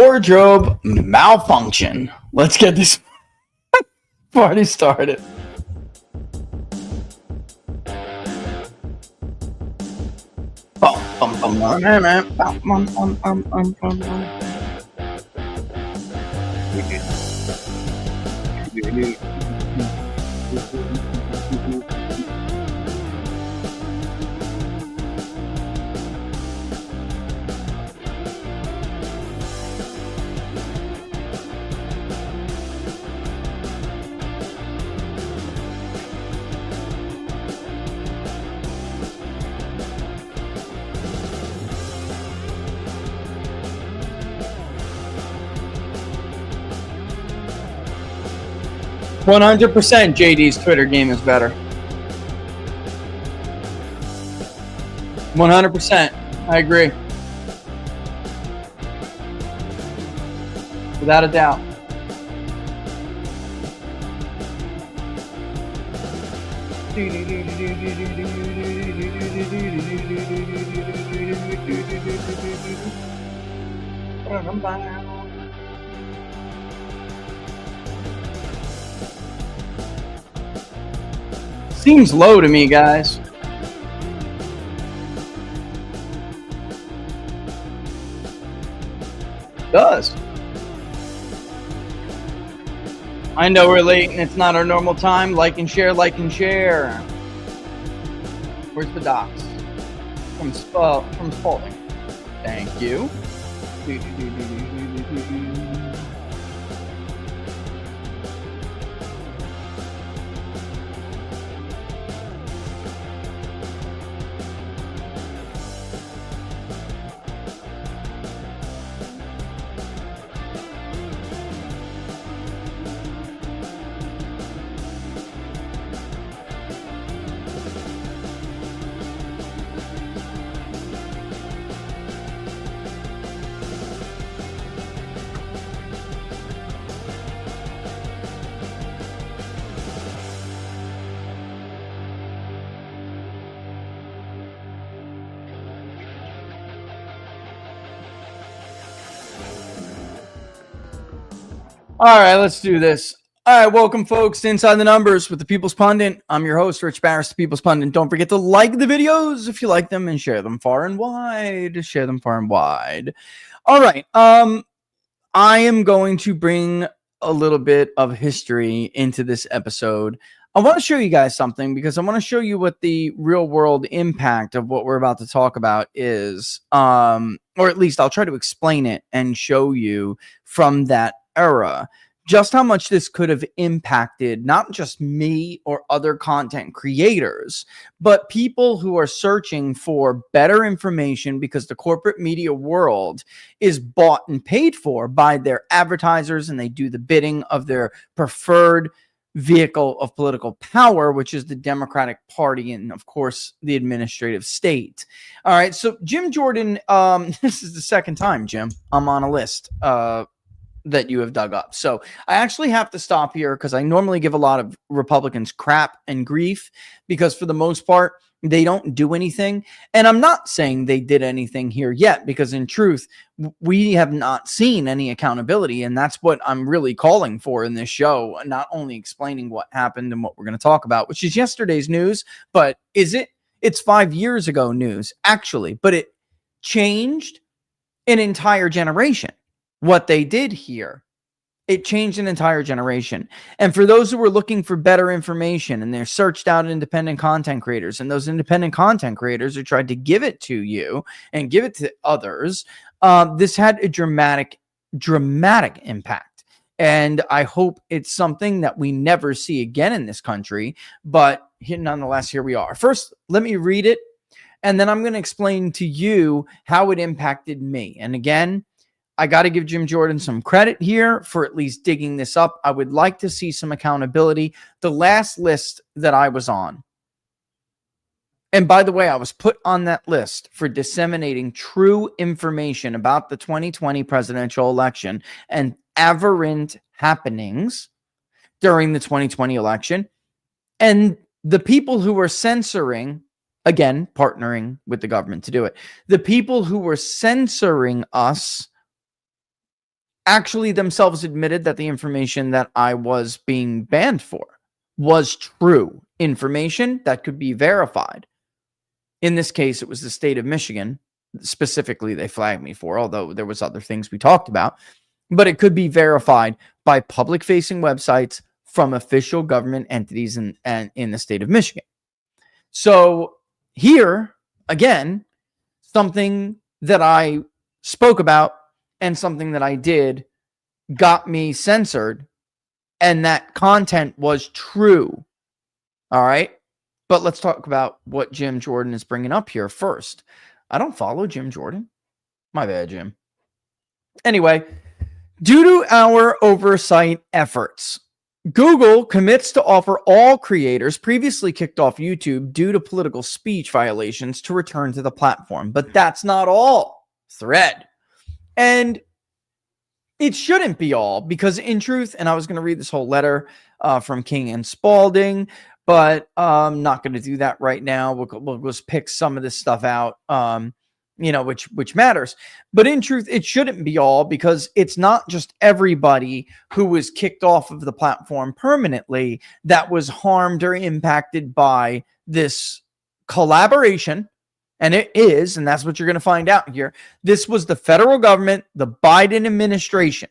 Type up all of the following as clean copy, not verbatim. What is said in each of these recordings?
Wardrobe malfunction. Let's get this party started. %, JD's Twitter game is better. 100%. I agree. Without a doubt. Seems low to me, guys. Does. I know we're late and it's not our normal time. Like and share, like and share. Where's the docs? From Spalding. Thank you. All right, let's do this. All right, welcome, folks, to Inside the Numbers with the People's Pundit. I'm your host, Rich Barris, the People's Pundit. Don't forget to like the videos if you like them and share them far and wide. Share them far and wide. All right, I am going to bring a little bit of history into this episode. I want to show you guys something because I want to show you what the real world impact of what we're about to talk about is, or at least I'll try to explain it and show you from that era just how much this could have impacted not just me or other content creators, but people who are searching for better information because the corporate media world is bought and paid for by their advertisers and they do the bidding of their preferred vehicle of political power, which is the Democratic Party and, of course, the administrative state. All right, so Jim Jordan, this is the second time, Jim, I'm on a list that you have dug up. So I actually have to stop here because I normally give a lot of Republicans crap and grief because for the most part, they don't do anything. And I'm not saying they did anything here yet because in truth, we have not seen any accountability. And that's what I'm really calling for in this show. Not only explaining what happened and what we're going to talk about, which is yesterday's news, but is it? It's 5 years ago news, actually, but it changed an entire generation. What they did here, it changed an entire generation. And for those who were looking for better information and they searched out independent content creators and those independent content creators who tried to give it to you and give it to others, this had a dramatic impact. And I hope it's something that we never see again in this country. But nonetheless, here we are. First, let me read it. And then I'm going to explain to you how it impacted me. And again, I got to give Jim Jordan some credit here for at least digging this up. I would like to see some accountability. The last list that I was on, and by the way, I was put on that list for disseminating true information about the 2020 presidential election and aberrant happenings during the 2020 election. And the people who were censoring, again, partnering with the government to do it, the people who were censoring us actually themselves admitted that the information that I was being banned for was true information that could be verified. In this case, it was the state of Michigan. Specifically, they flagged me for, although there was other things we talked about. But it could be verified by public-facing websites from official government entities in the state of Michigan. So here, again, something that I spoke about and something that I did got me censored, and that content was true. All right? But let's talk about what Jim Jordan is bringing up here first. I don't follow Jim Jordan. My bad, Jim. Anyway, due to our oversight efforts, Google commits to offer all creators previously kicked off YouTube due to political speech violations to return to the platform. But that's not all. Thread. And it shouldn't be all, because in truth, and I was going to read this whole letter from King and Spalding, but I'm not going to do that right now. We'll just pick some of this stuff out, which matters. But in truth, it shouldn't be all, because it's not just everybody who was kicked off of the platform permanently that was harmed or impacted by this collaboration. And it is, and that's what you're going to find out here. This was the federal government, the Biden administration.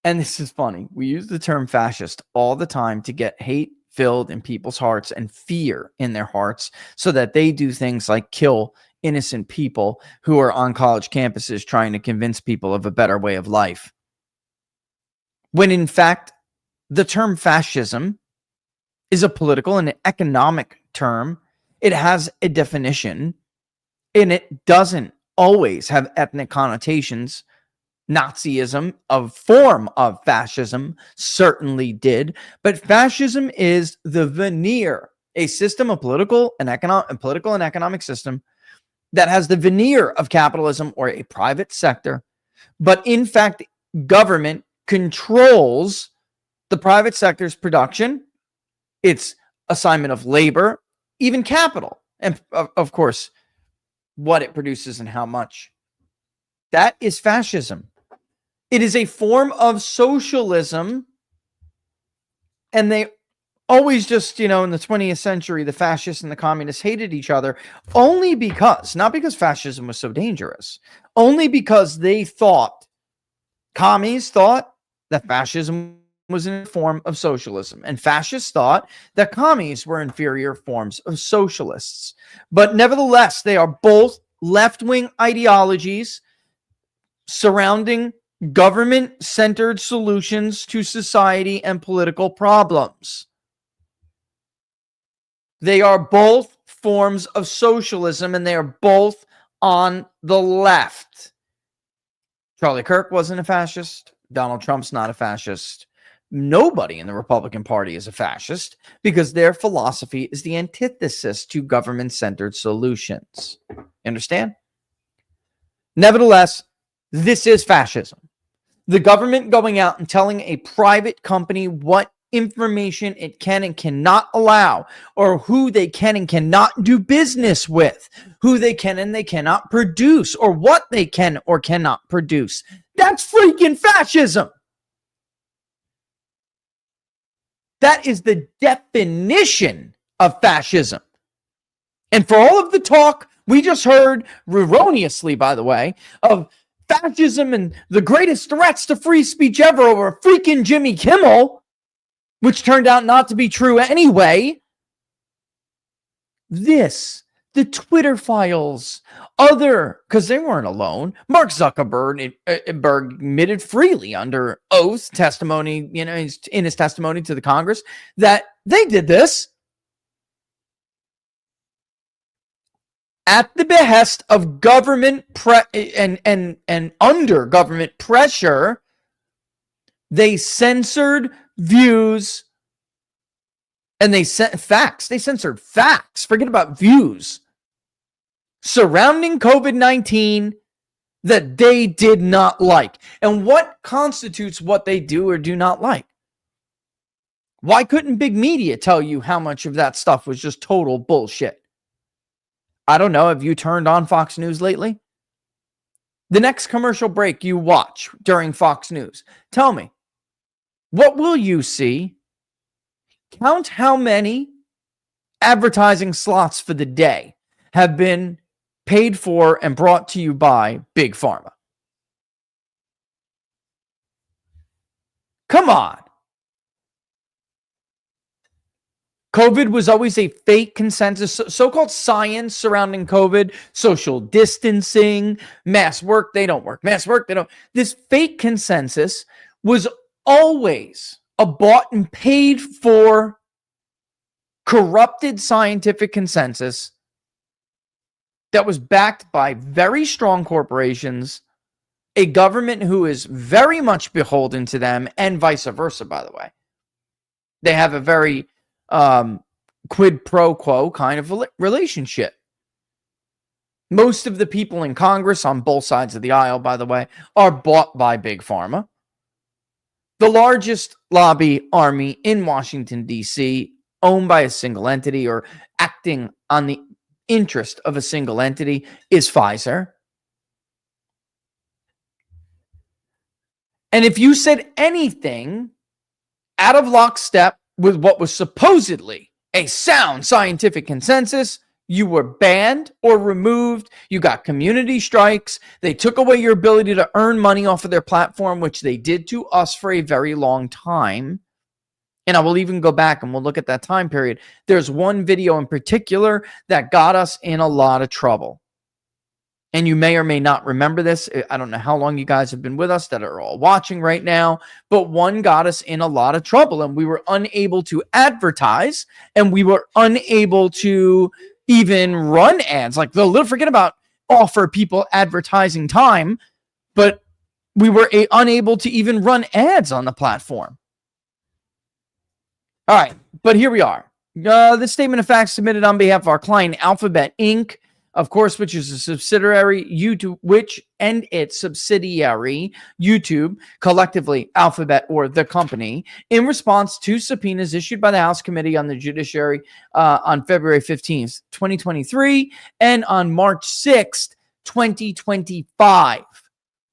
And this is funny. We use the term fascist all the time to get hate filled in people's hearts and fear in their hearts so that they do things like kill innocent people who are on college campuses trying to convince people of a better way of life. When in fact, the term fascism is a political and economic term. It has a definition, and it doesn't always have ethnic connotations. Nazism, a form of fascism, certainly did, but fascism is the veneer, a system of political and economic system that has the veneer of capitalism or a private sector, but in fact, government controls the private sector's production, its assignment of labor, even capital, and of course, what it produces and how much. That is fascism. It is a form of socialism, and they always just, in the 20th century, the fascists and the communists hated each other only because, not because fascism was so dangerous, only because commies thought that fascism was in a form of socialism, and fascists thought that commies were inferior forms of socialists. But nevertheless, they are both left-wing ideologies surrounding government-centered solutions to society and political problems. They are both forms of socialism, and they are both on the left. Charlie Kirk wasn't a fascist. Donald Trump's not a fascist. Nobody in the Republican Party is a fascist, because their philosophy is the antithesis to government-centered solutions. You understand? Nevertheless, this is fascism. The government going out and telling a private company what information it can and cannot allow, or who they can and cannot do business with, who they can and they cannot produce, or what they can or cannot produce. That's freaking fascism. That is the definition of fascism. And for all of the talk we just heard, erroneously, by the way, of fascism and the greatest threats to free speech ever over freaking Jimmy Kimmel, which turned out not to be true anyway, the Twitter files, because they weren't alone. Mark Zuckerberg admitted freely under oath testimony, in his testimony to the Congress, that they did this at the behest of government and under government pressure. They censored views, and they sent facts. They censored facts. Forget about views surrounding COVID-19 that they did not like. And what constitutes what they do or do not like? Why couldn't big media tell you how much of that stuff was just total bullshit? I don't know. Have you turned on Fox News lately? The next commercial break you watch during Fox News, tell me, what will you see? Count how many advertising slots for the day have been paid for and brought to you by Big Pharma. Come on. COVID was always a fake consensus, so-called science surrounding COVID, social distancing, mass work, they don't work, mass work, they don't. This fake consensus was always a bought and paid for corrupted scientific consensus that was backed by very strong corporations, a government who is very much beholden to them, and vice versa, by the way. They have a very quid pro quo kind of relationship. Most of the people in Congress on both sides of the aisle, by the way, are bought by Big Pharma. The largest lobby army in Washington, D.C., owned by a single entity or acting on the interest of a single entity, is Pfizer. And if you said anything out of lockstep with what was supposedly a sound scientific consensus, you were banned or removed. You got community strikes. They took away your ability to earn money off of their platform, which they did to us for a very long time. And I will even go back and we'll look at that time period. There's one video in particular that got us in a lot of trouble. And you may or may not remember this. I don't know how long you guys have been with us that are all watching right now, but one got us in a lot of trouble and we were unable to advertise and we were unable to even run ads. Like, forget about offer people advertising time, but we were unable to even run ads on the platform. All right, but here we are. This statement of facts submitted on behalf of our client, Alphabet Inc., of course, which is a subsidiary YouTube, and its subsidiary YouTube, collectively Alphabet or the company, in response to subpoenas issued by the House Committee on the Judiciary on February 15th, 2023, and on March 6th, 2025.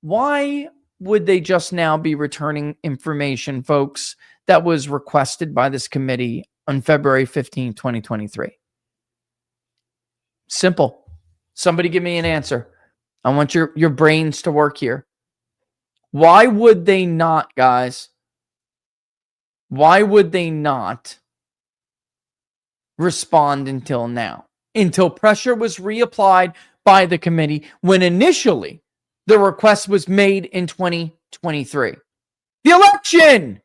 Why would they just now be returning information, folks, that was requested by this committee on February 15th, 2023? Simple. Somebody give me an answer. I want your brains to work here. Why would they not, guys? Why would they not respond until now? Until pressure was reapplied by the committee when initially the request was made in 2023. The election!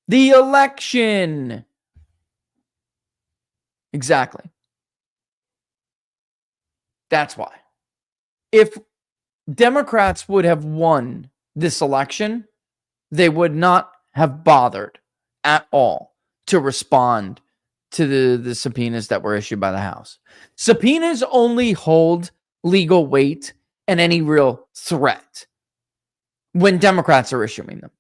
The election! Exactly. That's why. If Democrats would have won this election, they would not have bothered at all to respond to the subpoenas that were issued by the House. Subpoenas only hold legal weight and any real threat when Democrats are issuing them.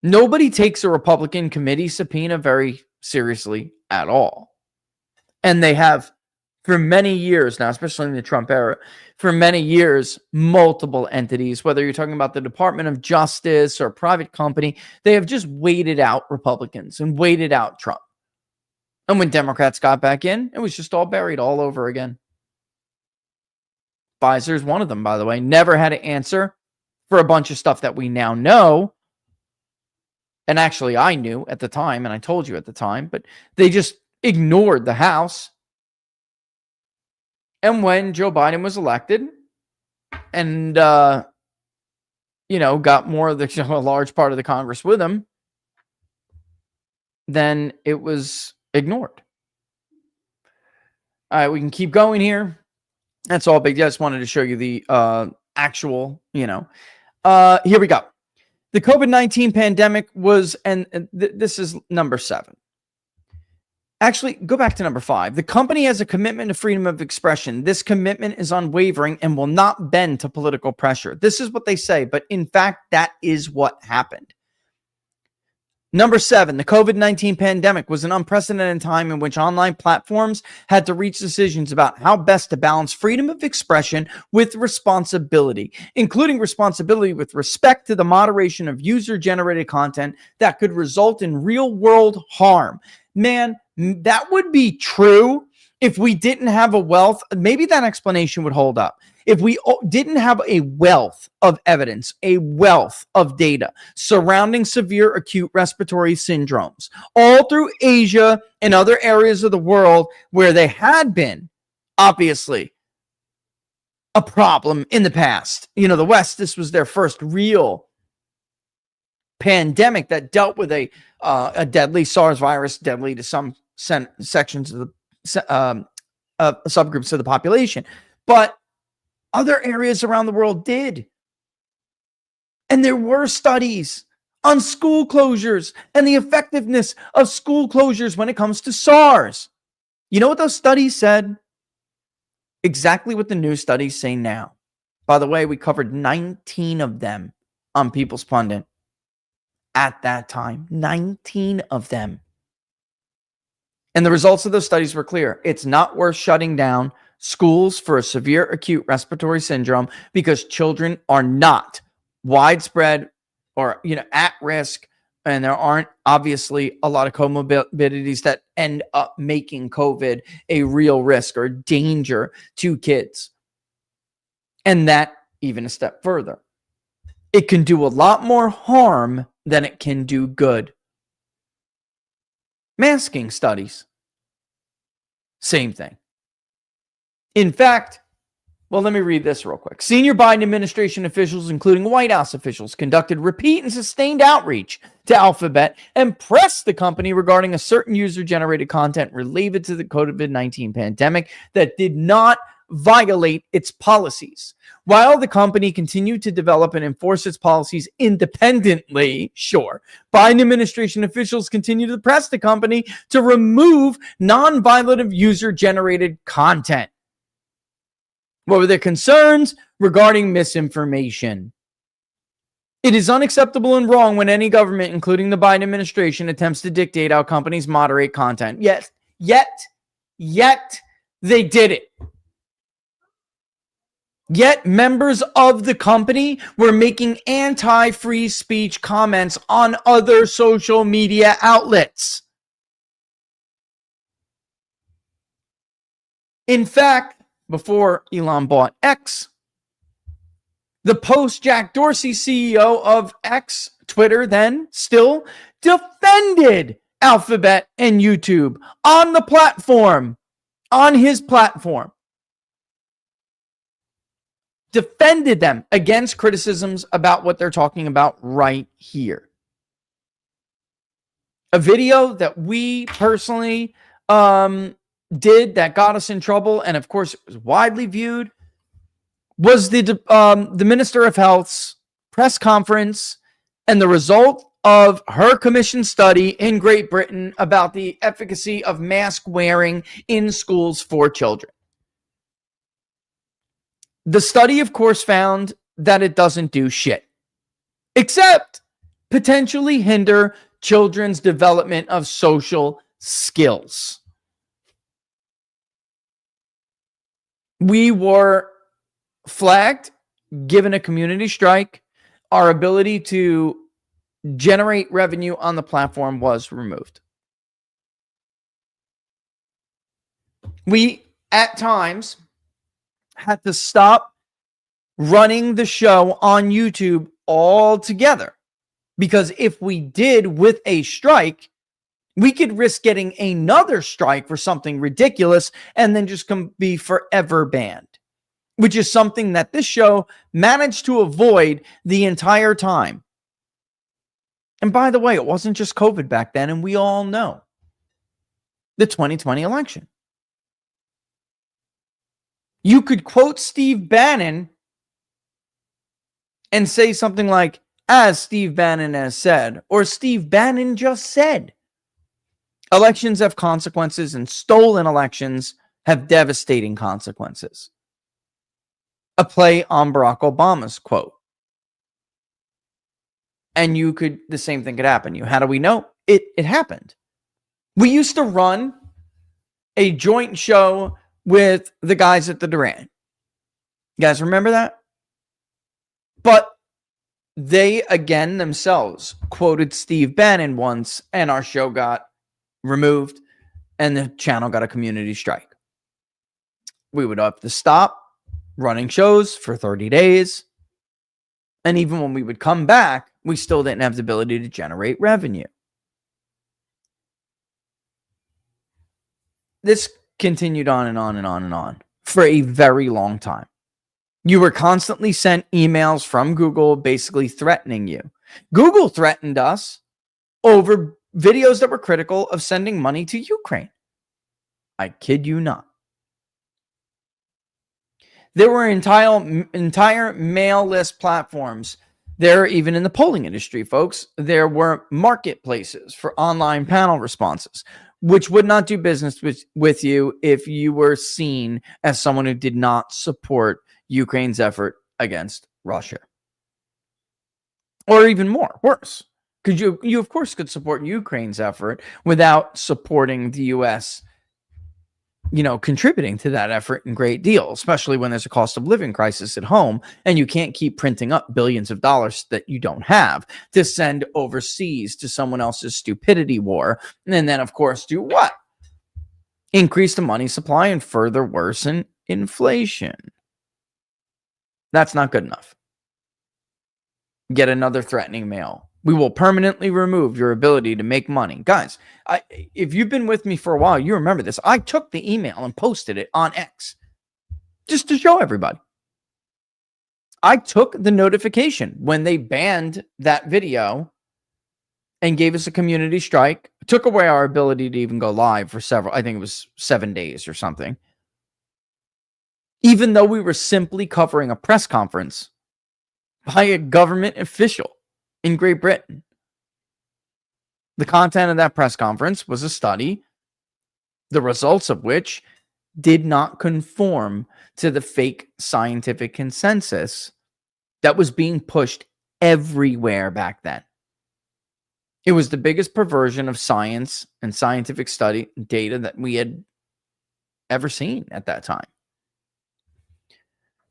Nobody takes a Republican committee subpoena very seriously at all. And they have, for many years now, especially in the Trump era, for many years, multiple entities, whether you're talking about the Department of Justice or a private company, they have just waited out Republicans and waited out Trump. And when Democrats got back in, it was just all buried all over again. Pfizer's one of them, by the way, never had to answer for a bunch of stuff that we now know. And actually, I knew at the time, and I told you at the time, but they just ignored the House. And when Joe Biden was elected and, got more of a large part of the Congress with him, then it was ignored. All right, we can keep going here. That's all big. I just wanted to show you the actual, here we go. The COVID-19 pandemic was, this is number 7. Actually, go back to number 5. The company has a commitment to freedom of expression. This commitment is unwavering and will not bend to political pressure. This is what they say, but in fact, that is what happened. Number 7, the COVID-19 pandemic was an unprecedented time in which online platforms had to reach decisions about how best to balance freedom of expression with responsibility, including responsibility with respect to the moderation of user-generated content that could result in real-world harm. Man, that would be true if we didn't have a wealth. Maybe that explanation would hold up. If we didn't have a wealth of evidence, a wealth of data surrounding severe acute respiratory syndromes all through Asia and other areas of the world where they had been, obviously, a problem in the past. You know, the West, this was their first real pandemic that dealt with a deadly SARS virus, deadly to some sections of the subgroups of the population. But other areas around the world did. And there were studies on school closures and the effectiveness of school closures when it comes to SARS. You know what those studies said? Exactly what the new studies say now. By the way, we covered 19 of them on People's Pundit at that time. 19 of them. And the results of those studies were clear. It's not worth shutting down schools for a severe acute respiratory syndrome because children are not widespread or, at risk. And there aren't obviously a lot of comorbidities that end up making COVID a real risk or danger to kids. And that even a step further. It can do a lot more harm than it can do good. Masking studies. Same thing. In fact, well, let me read this real quick. Senior Biden administration officials, including White House officials, conducted repeat and sustained outreach to Alphabet and pressed the company regarding a certain user-generated content related to the COVID-19 pandemic that did not violate its policies. While the company continued to develop and enforce its policies independently, Biden administration officials continued to press the company to remove non-violative user-generated content. What were their concerns regarding misinformation? It is unacceptable and wrong when any government, including the Biden administration, attempts to dictate how companies moderate content. Yet they did it. Yet members of the company were making anti-free speech comments on other social media outlets. In fact, before Elon bought X, the post-Jack Dorsey CEO of X, Twitter then, still defended Alphabet and YouTube on the platform, on his platform. Defended them against criticisms about what they're talking about right here. A video that we personally did that got us in trouble, and of course it was widely viewed, was the Minister of Health's press conference and the result of her commissioned study in Great Britain about the efficacy of mask wearing in schools for children. The study, of course, found that it doesn't do shit, except potentially hinder children's development of social skills. We were flagged, given a community strike. Our ability to generate revenue on the platform was removed. We, at times, had to stop running the show on YouTube altogether. Because if we did with a strike, we could risk getting another strike for something ridiculous and then just be forever banned, which is something that this show managed to avoid the entire time. And by the way, it wasn't just COVID back then, and we all know the 2020 election. You could quote Steve Bannon and say something like, as Steve Bannon has said, or Steve Bannon just said. Elections have consequences, and stolen elections have devastating consequences. A play on Barack Obama's quote. and the same thing could happen to you. How do we know? It happened. We used to run a joint show with the guys at the Duran. You guys remember that? But they, again, themselves quoted Steve Bannon once, and our show got removed, and the channel got a community strike. We would have to stop running shows for 30 days. And even when we would come back, we still didn't have the ability to generate revenue. This continued on and on and on and on for a very long time. You were constantly sent emails from Google basically threatening you. Google threatened us over videos that were critical of sending money to Ukraine. I kid you not. There were entire mail list platforms. There, even in the polling industry, folks, there were marketplaces for online panel responses, which would not do business with you if you were seen as someone who did not support Ukraine's effort against Russia. Or even worse, because you of course could support Ukraine's effort without supporting the U.S., contributing to that effort in great deal, especially when there's a cost of living crisis at home and you can't keep printing up billions of dollars that you don't have to send overseas to someone else's stupidity war. And then, of course, do what? Increase the money supply and further worsen inflation. That's not good enough. Get another threatening mail. We will permanently remove your ability to make money. Guys, if you've been with me for a while, you remember this. I took the email and posted it on X just to show everybody. I took the notification when they banned that video and gave us a community strike, took away our ability to even go live for I think it was 7 days or something. Even though we were simply covering a press conference by a government official in Great Britain. The content of that press conference was a study, the results of which did not conform to the fake scientific consensus that was being pushed everywhere back then. It was the biggest perversion of science and scientific study data that we had ever seen at that time.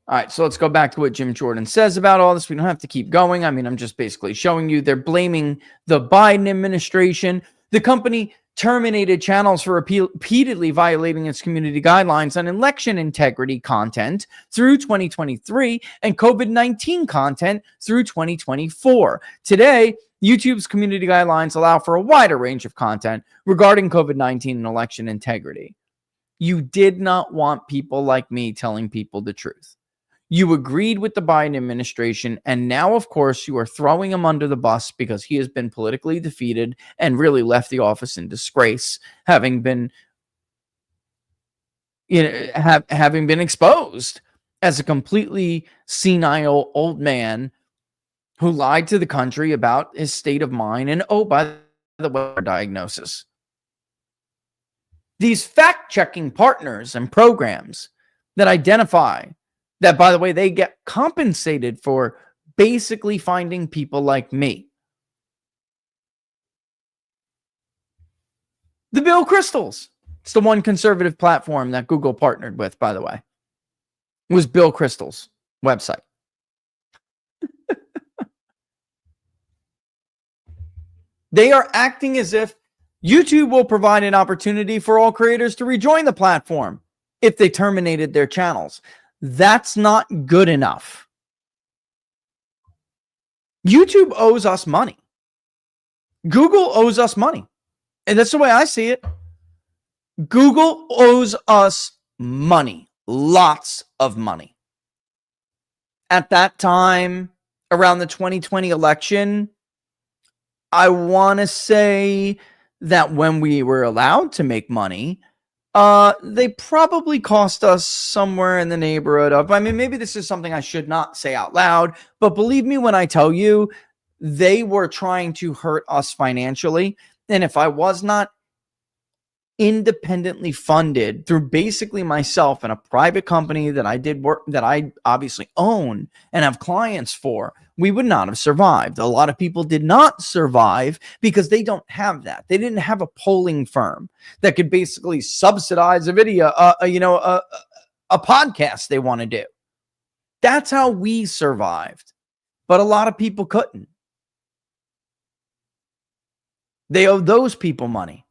All right, so let's go back to what Jim Jordan says about all this. We don't have to keep going. I mean, I'm just basically showing you they're blaming the Biden administration. The company terminated channels for repeatedly violating its community guidelines on election integrity content through 2023 and COVID-19 content through 2024. Today, YouTube's community guidelines allow for a wider range of content regarding COVID-19 and election integrity. You did not want people like me telling people the truth. You agreed with the Biden administration, and now, of course, you are throwing him under the bus because he has been politically defeated and really left the office in disgrace, having been, having been exposed as a completely senile old man who lied to the country about his state of mind and, oh, by the way, diagnosis. These fact-checking partners and programs that identify that, by the way, they get compensated for basically finding people like me. The Bill Crystals. It's the one conservative platform that Google partnered with, by the way. It was Bill Crystal's website. They are acting as if YouTube will provide an opportunity for all creators to rejoin the platform if they terminated their channels. That's not good enough. YouTube owes us money. Google owes us money. And that's the way I see it. Google owes us money. Lots of money. At that time, around the 2020 election, I want to say that when we were allowed to make money, they probably cost us somewhere in the neighborhood of, I mean, maybe this is something I should not say out loud, but believe me when I tell you, they were trying to hurt us financially. And if I was not independently funded through basically myself and a private company that I did work, that I obviously own and have clients for, we would not have survived. A lot of people did not survive because they don't have that. They didn't have a polling firm that could basically subsidize a video, a podcast they want to do. That's how we survived. But a lot of people couldn't. They owe those people money.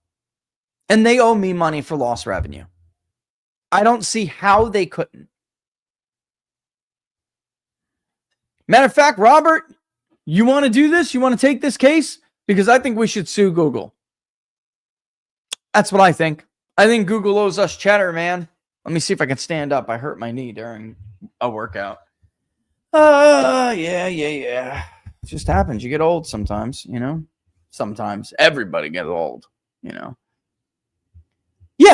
And they owe me money for lost revenue. I don't see how they couldn't. Matter of fact, Robert, you want to do this? You want to take this case? Because I think we should sue Google. That's what I think. I think Google owes us cheddar, man. Let me see if I can stand up. I hurt my knee during a workout. Yeah. It just happens. You get old sometimes, Sometimes. Everybody gets old, Yeah,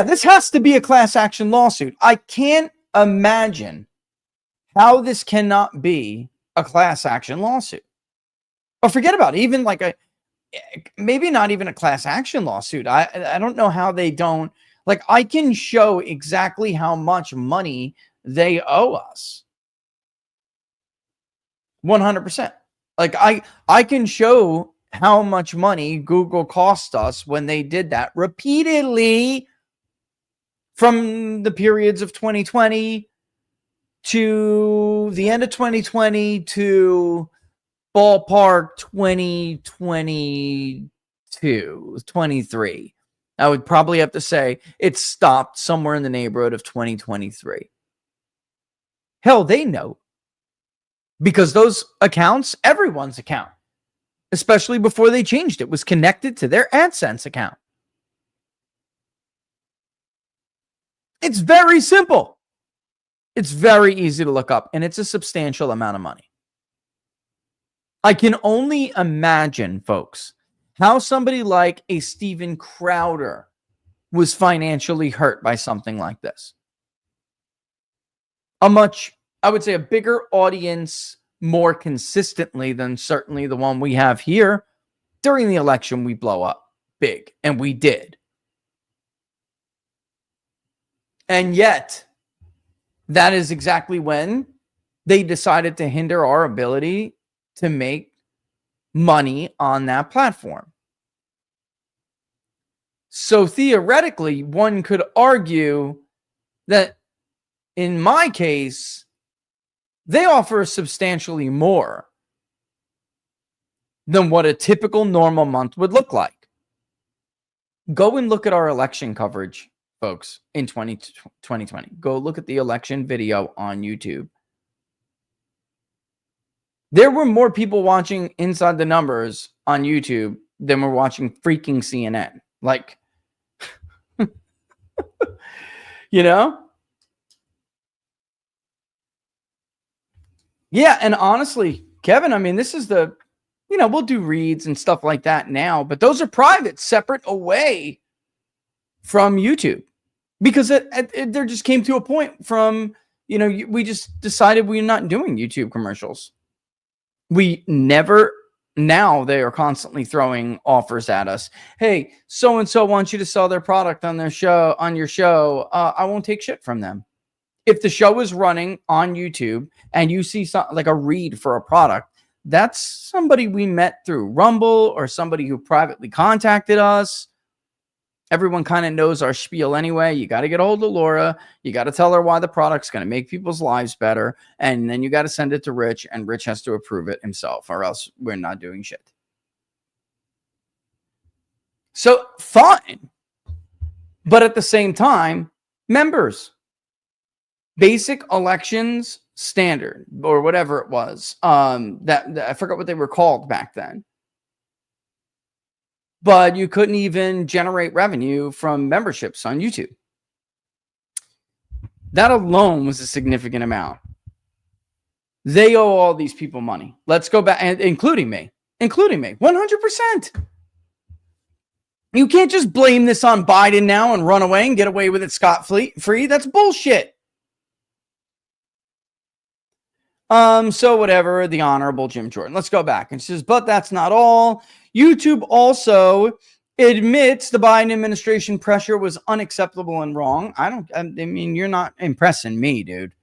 this has to be a class action lawsuit. I can't imagine how this cannot be a class action lawsuit. Or forget about it. Even like maybe not even a class action lawsuit. I don't know how they don't. Like, I can show exactly how much money they owe us. 100%. Like, I can show how much money Google cost us when they did that repeatedly from the periods of 2020 to the end of 2020 to ballpark 2022, 23. I would probably have to say it stopped somewhere in the neighborhood of 2023. Hell, they know. Because those accounts, everyone's account, especially before they changed it, was connected to their AdSense account. It's very simple. It's very easy to look up, and it's a substantial amount of money. I can only imagine, folks, how somebody like a Steven Crowder was financially hurt by something like this. I would say a bigger audience more consistently than certainly the one we have here. During the election, we blow up big, and we did. And yet, that is exactly when they decided to hinder our ability to make money on that platform. So theoretically, one could argue that in my case, they offer substantially more than what a typical normal month would look like. Go and look at our election coverage, folks, in 2020. Go look at the election video on YouTube. There were more people watching Inside the Numbers on YouTube than were watching freaking CNN. Like, Yeah, and honestly, Kevin, I mean, this is we'll do reads and stuff like that now, but those are private, separate away from YouTube. Because there just came to a point from, we just decided we're not doing YouTube commercials. Now they are constantly throwing offers at us. Hey, so-and-so wants you to sell their product on your show. I won't take shit from them. If the show is running on YouTube and you see something like a read for a product, that's somebody we met through Rumble or somebody who privately contacted us. Everyone kind of knows our spiel anyway. You got to get a hold of Laura. You got to tell her why the product's going to make people's lives better. And then you got to send it to Rich, and Rich has to approve it himself, or else we're not doing shit. So fine. But at the same time, members, basic elections standard, or whatever it was, that I forgot what they were called back then. But you couldn't even generate revenue from memberships on YouTube. That alone was a significant amount. They owe all these people money. Let's go back, and including me, 100%. You can't just blame this on Biden now and run away and get away with it scot-free. That's bullshit. So whatever, the Honorable Jim Jordan. Let's go back. And she says, but that's not all. YouTube also admits the Biden administration pressure was unacceptable and wrong. I mean, you're not impressing me, dude.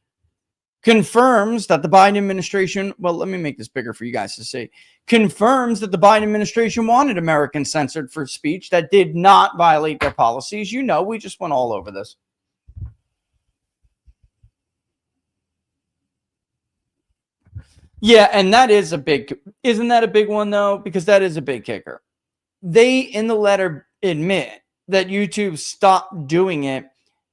confirms that the Biden administration, well, let me make this bigger for you guys to see, confirms that the Biden administration wanted Americans censored for speech that did not violate their policies. You know, we just went all over this. Yeah, and that is a big, isn't that a big one though? Because that is a big kicker. They, in the letter, admit that YouTube stopped doing it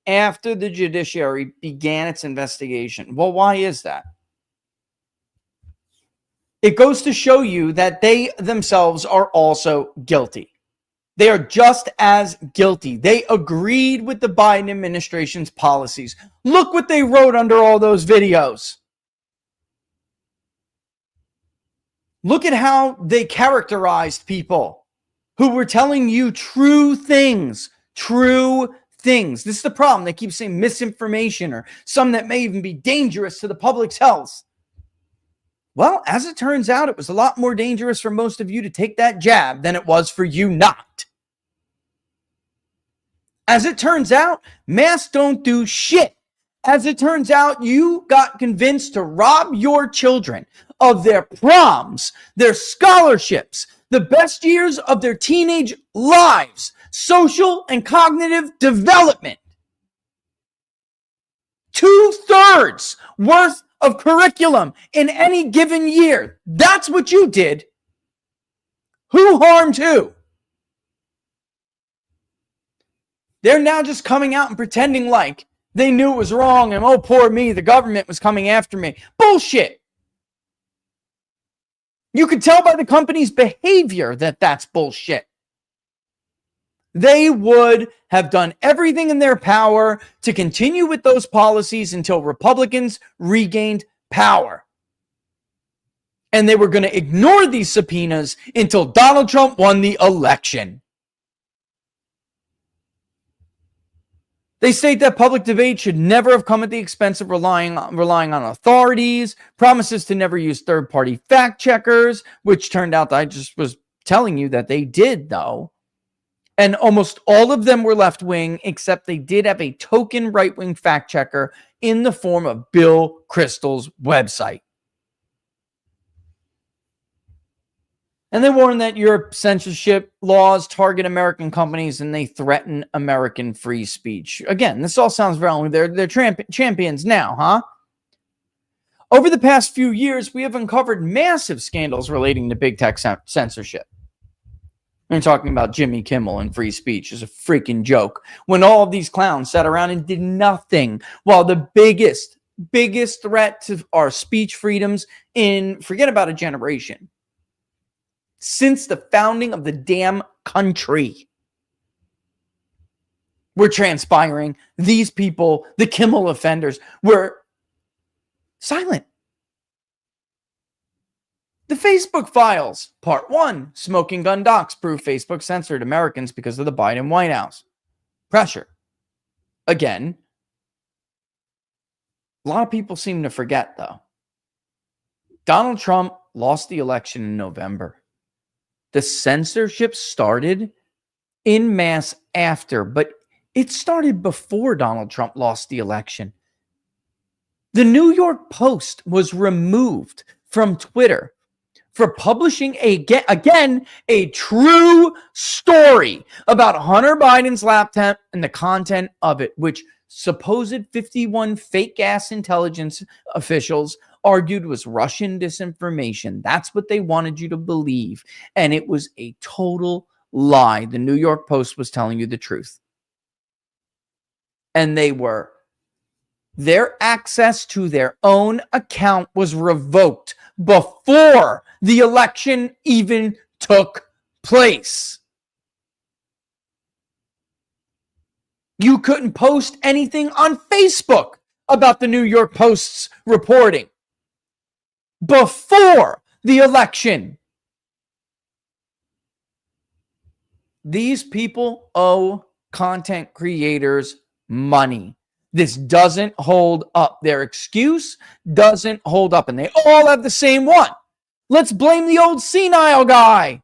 after the judiciary began its investigation. Well, why is that? It goes to show you that they themselves are also guilty. They are just as guilty. They agreed with the Biden administration's policies. Look what they wrote under all those videos. Look at how they characterized people who were telling you true things. True things. This is the problem. They keep saying misinformation or some that may even be dangerous to the public's health. Well, as it turns out, it was a lot more dangerous for most of you to take that jab than it was for you not. As it turns out, masks don't do shit. As it turns out, you got convinced to rob your children of their proms, their scholarships, the best years of their teenage lives, social and cognitive development. 2/3 worth of curriculum in any given year. That's what you did. Who harmed who? They're now just coming out and pretending like they knew it was wrong and, oh, poor me, the government was coming after me. Bullshit. You could tell by the company's behavior that that's bullshit. They would have done everything in their power to continue with those policies until Republicans regained power. And they were going to ignore these subpoenas until Donald Trump won the election. They state that public debate should never have come at the expense of relying on authorities, promises to never use third-party fact checkers, which turned out, I just was telling you that they did, though. And almost all of them were left-wing, except they did have a token right-wing fact checker in the form of Bill Kristol's website. And they warn that Europe's censorship laws target American companies and they threaten American free speech. Again, this all sounds wrong. They're champions now, huh? Over the past few years, we have uncovered massive scandals relating to big tech censorship. We're talking about Jimmy Kimmel and free speech is a freaking joke. When all of these clowns sat around and did nothing, while the biggest threat to our speech freedoms in, forget about a generation, since the founding of the damn country, were transpiring. These people, the Kimmel offenders, were silent. The Facebook files, part 1, smoking gun docs prove Facebook censored Americans because of the Biden White House. Pressure. Again, a lot of people seem to forget, though. Donald Trump lost the election in November. The censorship started en masse after, but it started before Donald Trump lost the election. The New York Post was removed from Twitter for publishing a true story about Hunter Biden's laptop and the content of it, which supposed 51 fake ass intelligence officials argued was Russian disinformation. That's what they wanted you to believe. And it was a total lie. The New York Post was telling you the truth. And their access to their own account was revoked before the election even took place. You couldn't post anything on Facebook about the New York Post's reporting before the election. These people owe content creators money. This doesn't hold up. Their excuse doesn't hold up. And they all have the same one. Let's blame the old senile guy.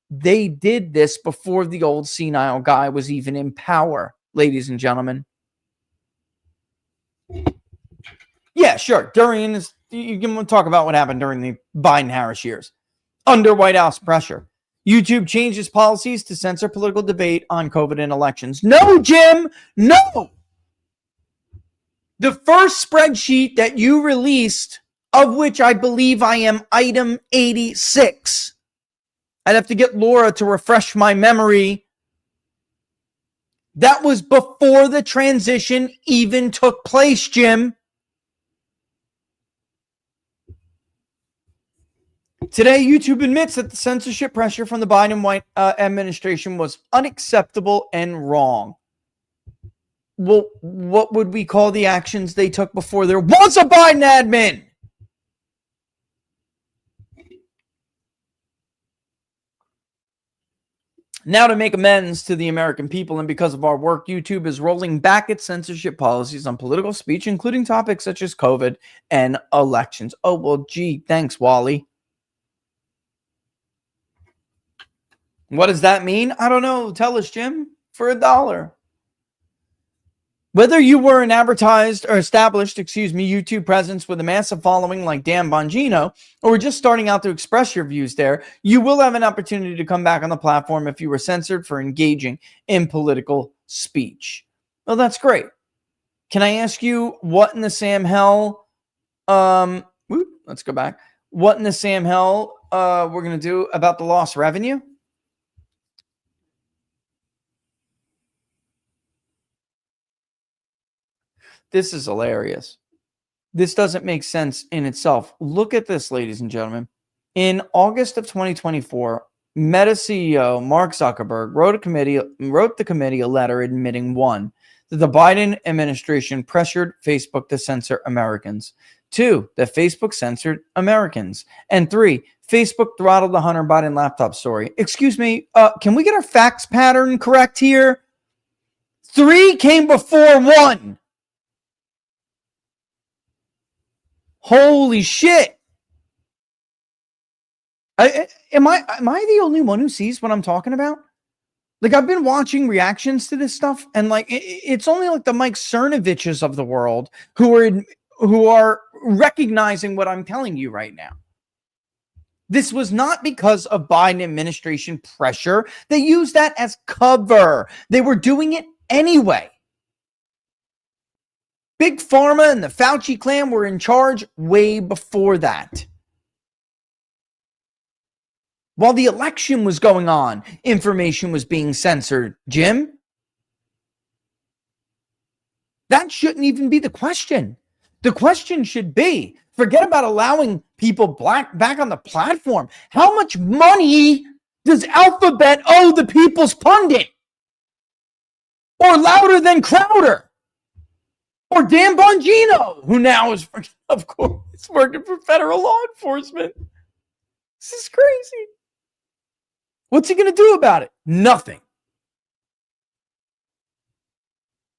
They did this before the old senile guy was even in power, ladies and gentlemen. Yeah, sure. During this, you can talk about what happened during the Biden-Harris years. Under White House pressure, YouTube changes policies to censor political debate on COVID and elections. No, Jim, no. The first spreadsheet that you released, of which I believe I am item 86. I'd have to get Laura to refresh my memory. That was before the transition even took place, Jim. Today, YouTube admits that the censorship pressure from the Biden White administration was unacceptable and wrong. Well, what would we call the actions they took before there was a Biden admin? Now, to make amends to the American people and because of our work, YouTube is rolling back its censorship policies on political speech, including topics such as COVID and elections. Oh, well, gee, thanks, Wally. What does that mean? I don't know. Tell us, Jim, for $1. Whether you were an advertised or established, YouTube presence with a massive following like Dan Bongino, or were just starting out to express your views there, you will have an opportunity to come back on the platform if you were censored for engaging in political speech. Well, that's great. Can I ask you what in the Sam hell? Let's go back. What in the Sam hell we're going to do about the lost revenue? This is hilarious. This doesn't make sense in itself. Look at this, ladies and gentlemen. In August of 2024, Meta CEO Mark Zuckerberg wrote the committee a letter admitting, 1, that the Biden administration pressured Facebook to censor Americans, 2, that Facebook censored Americans, and 3, Facebook throttled the Hunter Biden laptop story. Excuse me, can we get our facts pattern correct here? 3 came before 1. Holy shit. Am I the only one who sees what I'm talking about? Like, I've been watching reactions to this stuff, and like it's only like the Mike Cernoviches of the world who are recognizing what I'm telling you right now. This was not because of Biden administration pressure. They used that as cover. They were doing it anyway. Big Pharma and the Fauci clan were in charge way before that. While the election was going on, information was being censored. Jim? That shouldn't even be the question. The question should be, forget about allowing people back on the platform. How much money does Alphabet owe the People's Pundit? Or Louder Than Crowder? Or Dan Bongino, who now is, of course, working for federal law enforcement. This is crazy. What's he going to do about it? Nothing.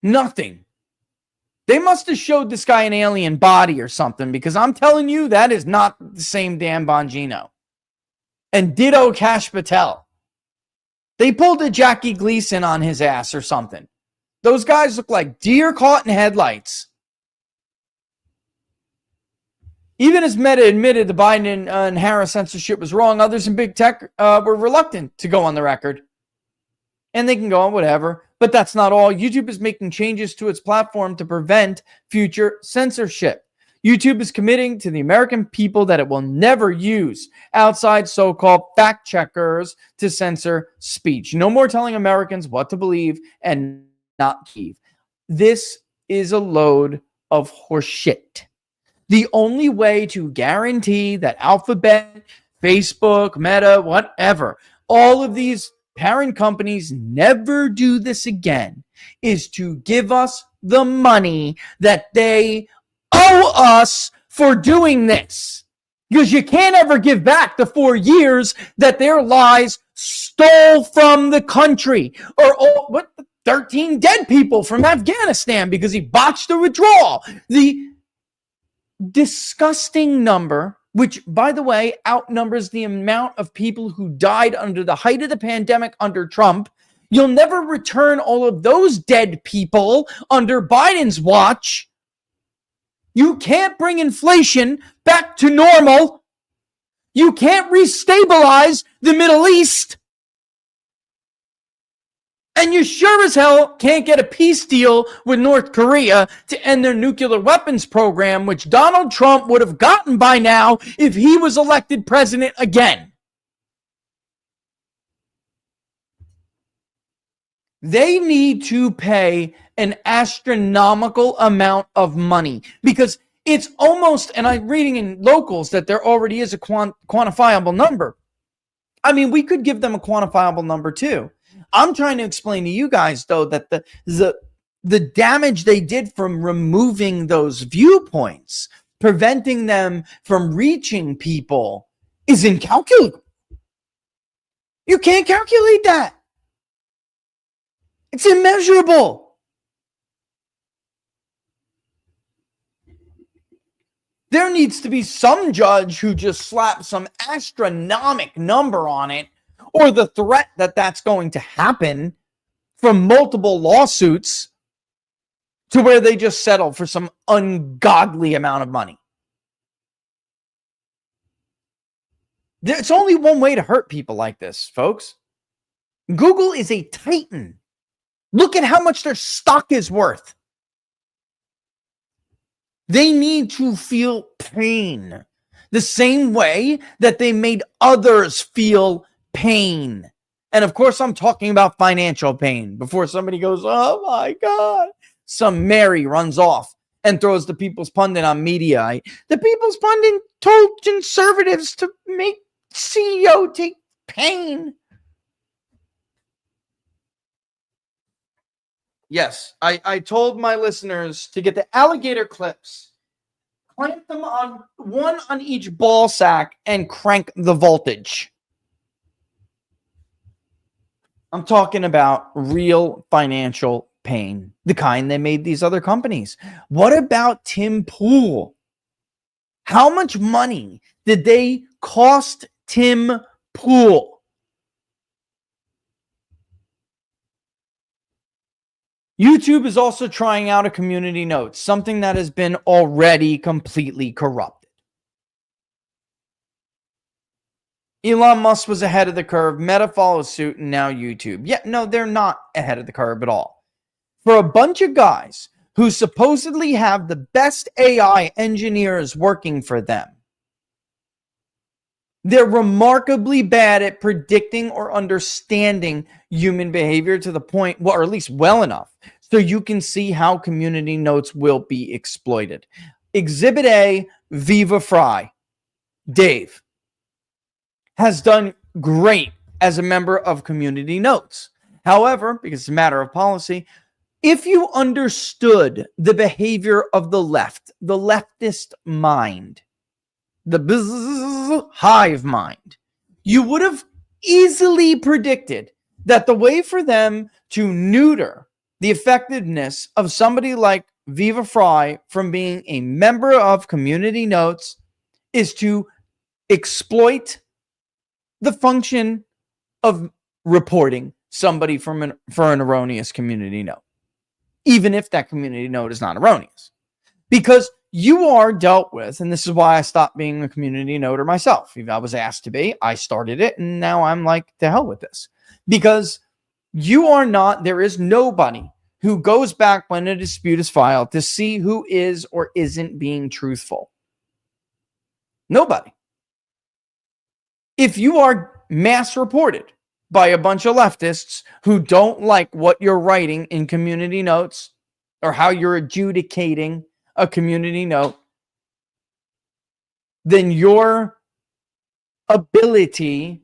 Nothing. They must have showed this guy an alien body or something, because I'm telling you, that is not the same Dan Bongino. And ditto Kash Patel. They pulled a Jackie Gleason on his ass or something. Those guys look like deer caught in headlights. Even as Meta admitted the Biden and Harris censorship was wrong, others in big tech were reluctant to go on the record. And they can go on whatever. But that's not all. YouTube is making changes to its platform to prevent future censorship. YouTube is committing to the American people that it will never use outside so-called fact checkers to censor speech. No more telling Americans what to believe and not believe. This is a load of horseshit. The only way to guarantee that Alphabet, Facebook, Meta, whatever, all of these parent companies never do this again is to give us the money that they owe us for doing this. Because you can't ever give back the 4 years that their lies stole from the country. Or 13 dead people from Afghanistan because he botched the withdrawal. The disgusting number, which, by the way, outnumbers the amount of people who died under the height of the pandemic under Trump. You'll never return all of those dead people under Biden's watch. You can't bring inflation back to normal. You can't restabilize the Middle East. And you sure as hell can't get a peace deal with North Korea to end their nuclear weapons program, which Donald Trump would have gotten by now if he was elected president again. They need to pay an astronomical amount of money because it's almost, and I'm reading in locals that there already is a quantifiable number. I mean, we could give them a quantifiable number too. I'm trying to explain to you guys, though, that the damage they did from removing those viewpoints, preventing them from reaching people, is incalculable. You can't calculate that. It's immeasurable. There needs to be some judge who just slaps some astronomical number on it, or the threat that that's going to happen from multiple lawsuits, to where they just settle for some ungodly amount of money. There's only one way to hurt people like this, folks. Google is a titan. Look at how much their stock is worth. They need to feel pain the same way that they made others feel pain. And of course, I'm talking about financial pain before somebody goes, oh my God. Some Mary runs off and throws the People's Pundit on media. The People's Pundit told conservatives to make CEO take pain. Yes, I told my listeners to get the alligator clips, clamp them on one on each ball sack, and crank the voltage. I'm talking about real financial pain, the kind they made these other companies. What about Tim Pool? How much money did they cost Tim Pool? YouTube is also trying out a community note, something that has been already completely corrupted. Elon Musk was ahead of the curve, Meta follows suit, and now YouTube. Yeah, no, they're not ahead of the curve at all. For a bunch of guys who supposedly have the best AI engineers working for them, they're remarkably bad at predicting or understanding human behavior to the point, well, or at least well enough, so you can see how community notes will be exploited. Exhibit A, Viva Fry, Dave, has done great as a member of community notes. However, because it's a matter of policy, if you understood the behavior of the left, the leftist mind, the hive mind, you would have easily predicted that the way for them to neuter the effectiveness of somebody like Viva Fry from being a member of community notes is to exploit the function of reporting somebody for an erroneous community note, even if that community note is not erroneous. Because you are dealt with, and this is why I stopped being a community noter myself. If I was asked to be, I started it, and now I'm like, to hell with this. Because you are not, there is nobody who goes back when a dispute is filed to see who is or isn't being truthful. Nobody. If you are mass reported by a bunch of leftists who don't like what you're writing in community notes or how you're adjudicating a community note, then your ability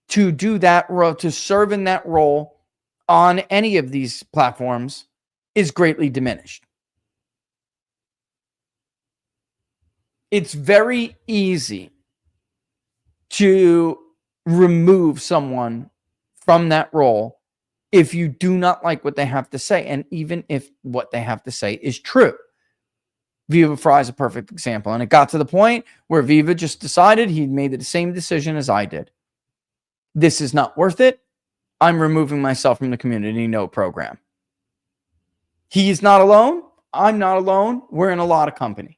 to do that role, to serve in that role on any of these platforms, is greatly diminished. It's very easy to remove someone from that role if you do not like what they have to say, and even if what they have to say is true. Viva Fry is a perfect example, and it got to the point where Viva just decided he made the same decision as I did. This is not worth it. I'm removing myself from the community note program. He's not alone. I'm not alone. We're in a lot of company.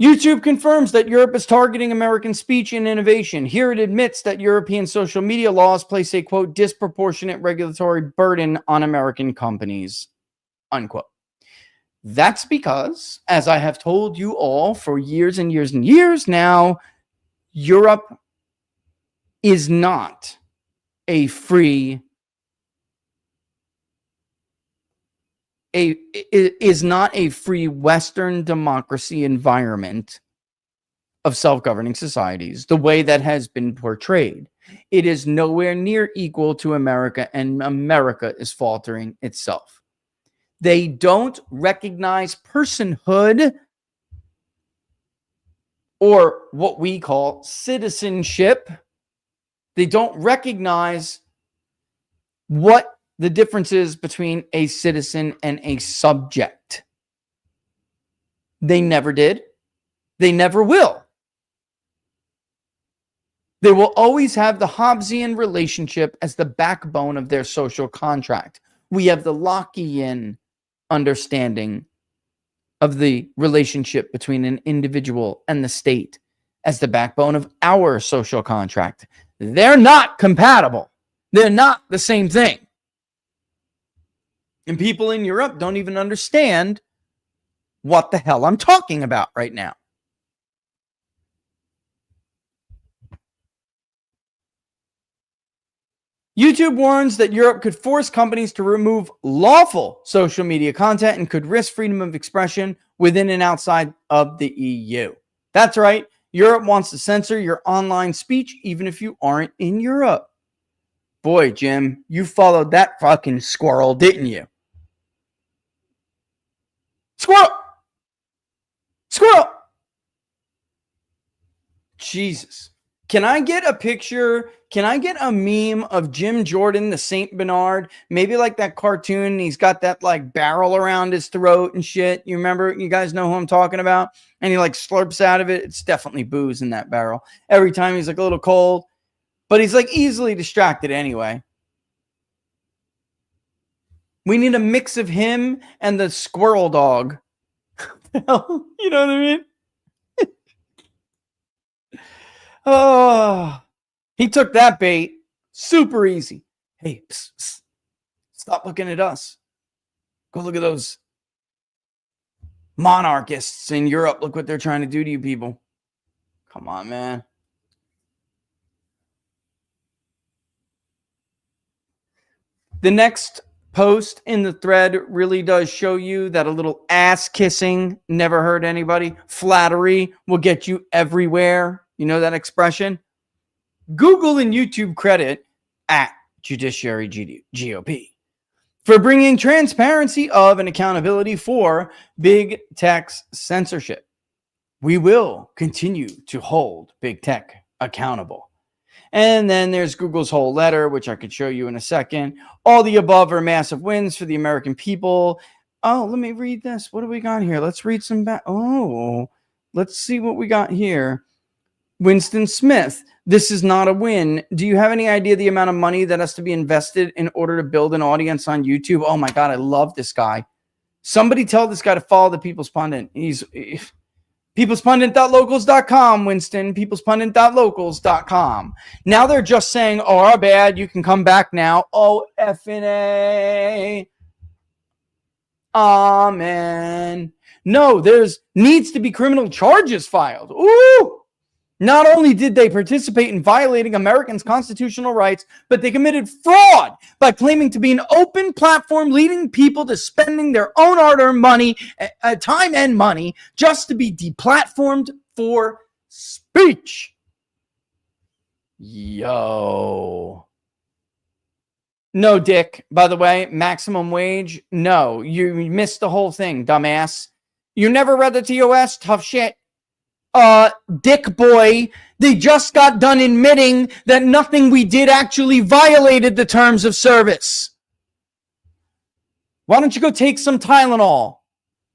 YouTube confirms that Europe is targeting American speech and innovation. Here it admits that European social media laws place a, quote, disproportionate regulatory burden on American companies, unquote. That's because, as I have told you all for years and years and years now, Europe is not a free Western democracy environment of self-governing societies, the way that has been portrayed. It is nowhere near equal to America, and America is faltering itself. They don't recognize personhood or what we call citizenship. They don't recognize what the difference is between a citizen and a subject. They never did. They never will. They will always have the Hobbesian relationship as the backbone of their social contract. We have the Lockean understanding of the relationship between an individual and the state as the backbone of our social contract. They're not compatible. They're not the same thing. And people in Europe don't even understand what the hell I'm talking about right now. YouTube warns that Europe could force companies to remove lawful social media content and could risk freedom of expression within and outside of the EU. That's right. Europe wants to censor your online speech even if you aren't in Europe. Boy, Jim, you followed that fucking squirrel, didn't you? Squirrel! Squirrel! Jesus. Can I get a picture? Can I get a meme of Jim Jordan, the Saint Bernard? Maybe like that cartoon. He's got that like barrel around his throat and shit. You remember? You guys know who I'm talking about? And he like slurps out of it. It's definitely booze in that barrel. Every time he's like a little cold. But he's like easily distracted anyway. We need a mix of him and the squirrel dog. You know what I mean? Oh, he took that bait super easy. Hey, psst, psst, stop looking at us. Go look at those monarchists in Europe. Look what they're trying to do to you people. Come on, man. The next post in the thread really does show you that a little ass kissing never hurt anybody. Flattery will get you everywhere. You know that expression? Google and YouTube credit at Judiciary GOP for bringing transparency of and accountability for big tech's censorship. We will continue to hold big tech accountable. And then there's Google's whole letter, which I could show you in a second. All the above are massive wins for the American people. Oh, let me read this. What do we got here? Let's read some back. Oh, let's see what we got here. Winston Smith, this is not a win. Do you have any idea the amount of money that has to be invested in order to build an audience on YouTube? Oh my God, I love this guy. Somebody tell this guy to follow the People's Pundit. He's peoplespundit.locals.com, Winston. peoplespundit.locals.com. Now they're just saying, oh, our bad. You can come back now. Oh, effing A. Amen. No, there's needs to be criminal charges filed. Ooh. Not only did they participate in violating Americans' constitutional rights, but they committed fraud by claiming to be an open platform leading people to spending their own hard-earned money, time and money, just to be deplatformed for speech. Yo. No, Dick, by the way, maximum wage. No, you missed the whole thing, dumbass. You never read the TOS? Tough shit. Dick boy, they just got done admitting that nothing we did actually violated the terms of service. Why don't you go take some Tylenol?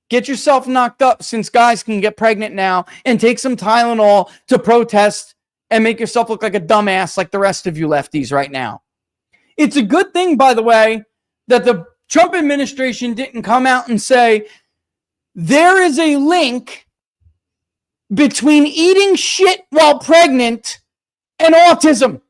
Get yourself knocked up, since guys can get pregnant now, and take some Tylenol to protest and make yourself look like a dumbass like the rest of you lefties right now. It's a good thing, by the way, that the Trump administration didn't come out and say, there is a link between eating shit while pregnant and autism.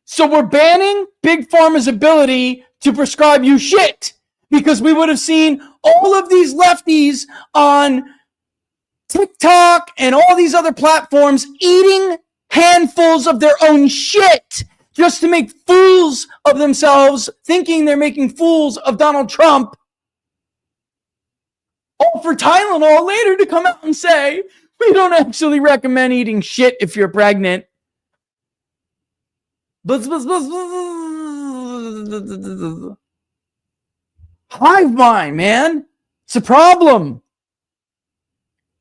So we're banning Big Pharma's ability to prescribe you shit, because we would have seen all of these lefties on TikTok and all these other platforms eating handfuls of their own shit just to make fools of themselves, thinking they're making fools of Donald Trump. All for Tylenol later to come out and say, we don't actually recommend eating shit if you're pregnant. Hive mind, man. It's a problem.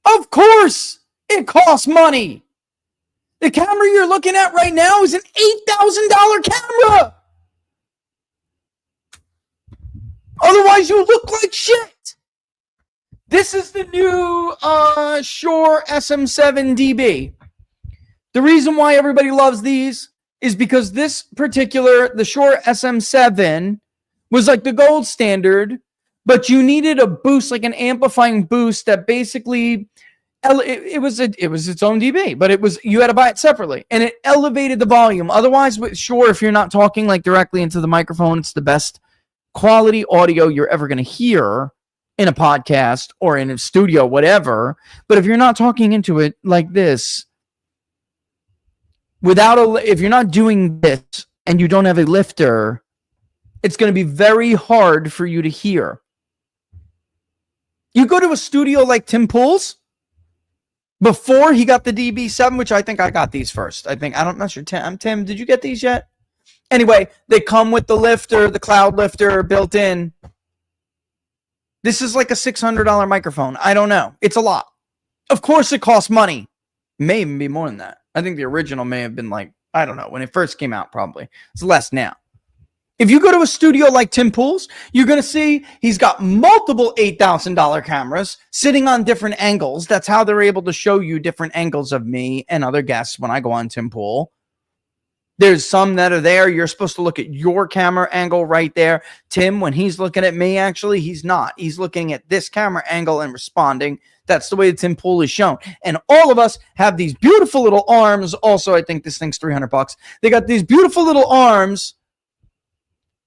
Of course, it costs money. The camera you're looking at right now is an $8,000 camera. Otherwise, you look like shit. This is the new Shure SM7DB. The reason why everybody loves these is because this particular, the Shure SM7, was like the gold standard, but you needed a boost, like an amplifying boost that basically, it was its own DB, but you had to buy it separately, and it elevated the volume. Otherwise, with Shure, if you're not talking like directly into the microphone, it's the best quality audio you're ever going to hear in a podcast or in a studio, whatever. But if you're not talking into it like this, if you're not doing this and you don't have a lifter, it's going to be very hard for you to hear. You go to a studio like Tim Pool's before he got the DB7, which I think I got these first. I'm not sure. Tim, did you get these yet? Anyway, they come with the lifter, the cloud lifter built in. This is like a $600 microphone. I don't know. It's a lot. Of course, it costs money. It may even be more than that. I think the original may have been like, I don't know, when it first came out, probably. It's less now. If you go to a studio like Tim Pool's, you're going to see he's got multiple $8,000 cameras sitting on different angles. That's how they're able to show you different angles of me and other guests when I go on Tim Pool. There's some that are there. You're supposed to look at your camera angle right there. Tim, when he's looking at me, actually, he's not. He's looking at this camera angle and responding. That's the way the Tim Pool is shown. And all of us have these beautiful little arms. Also, I think this thing's $300. They got these beautiful little arms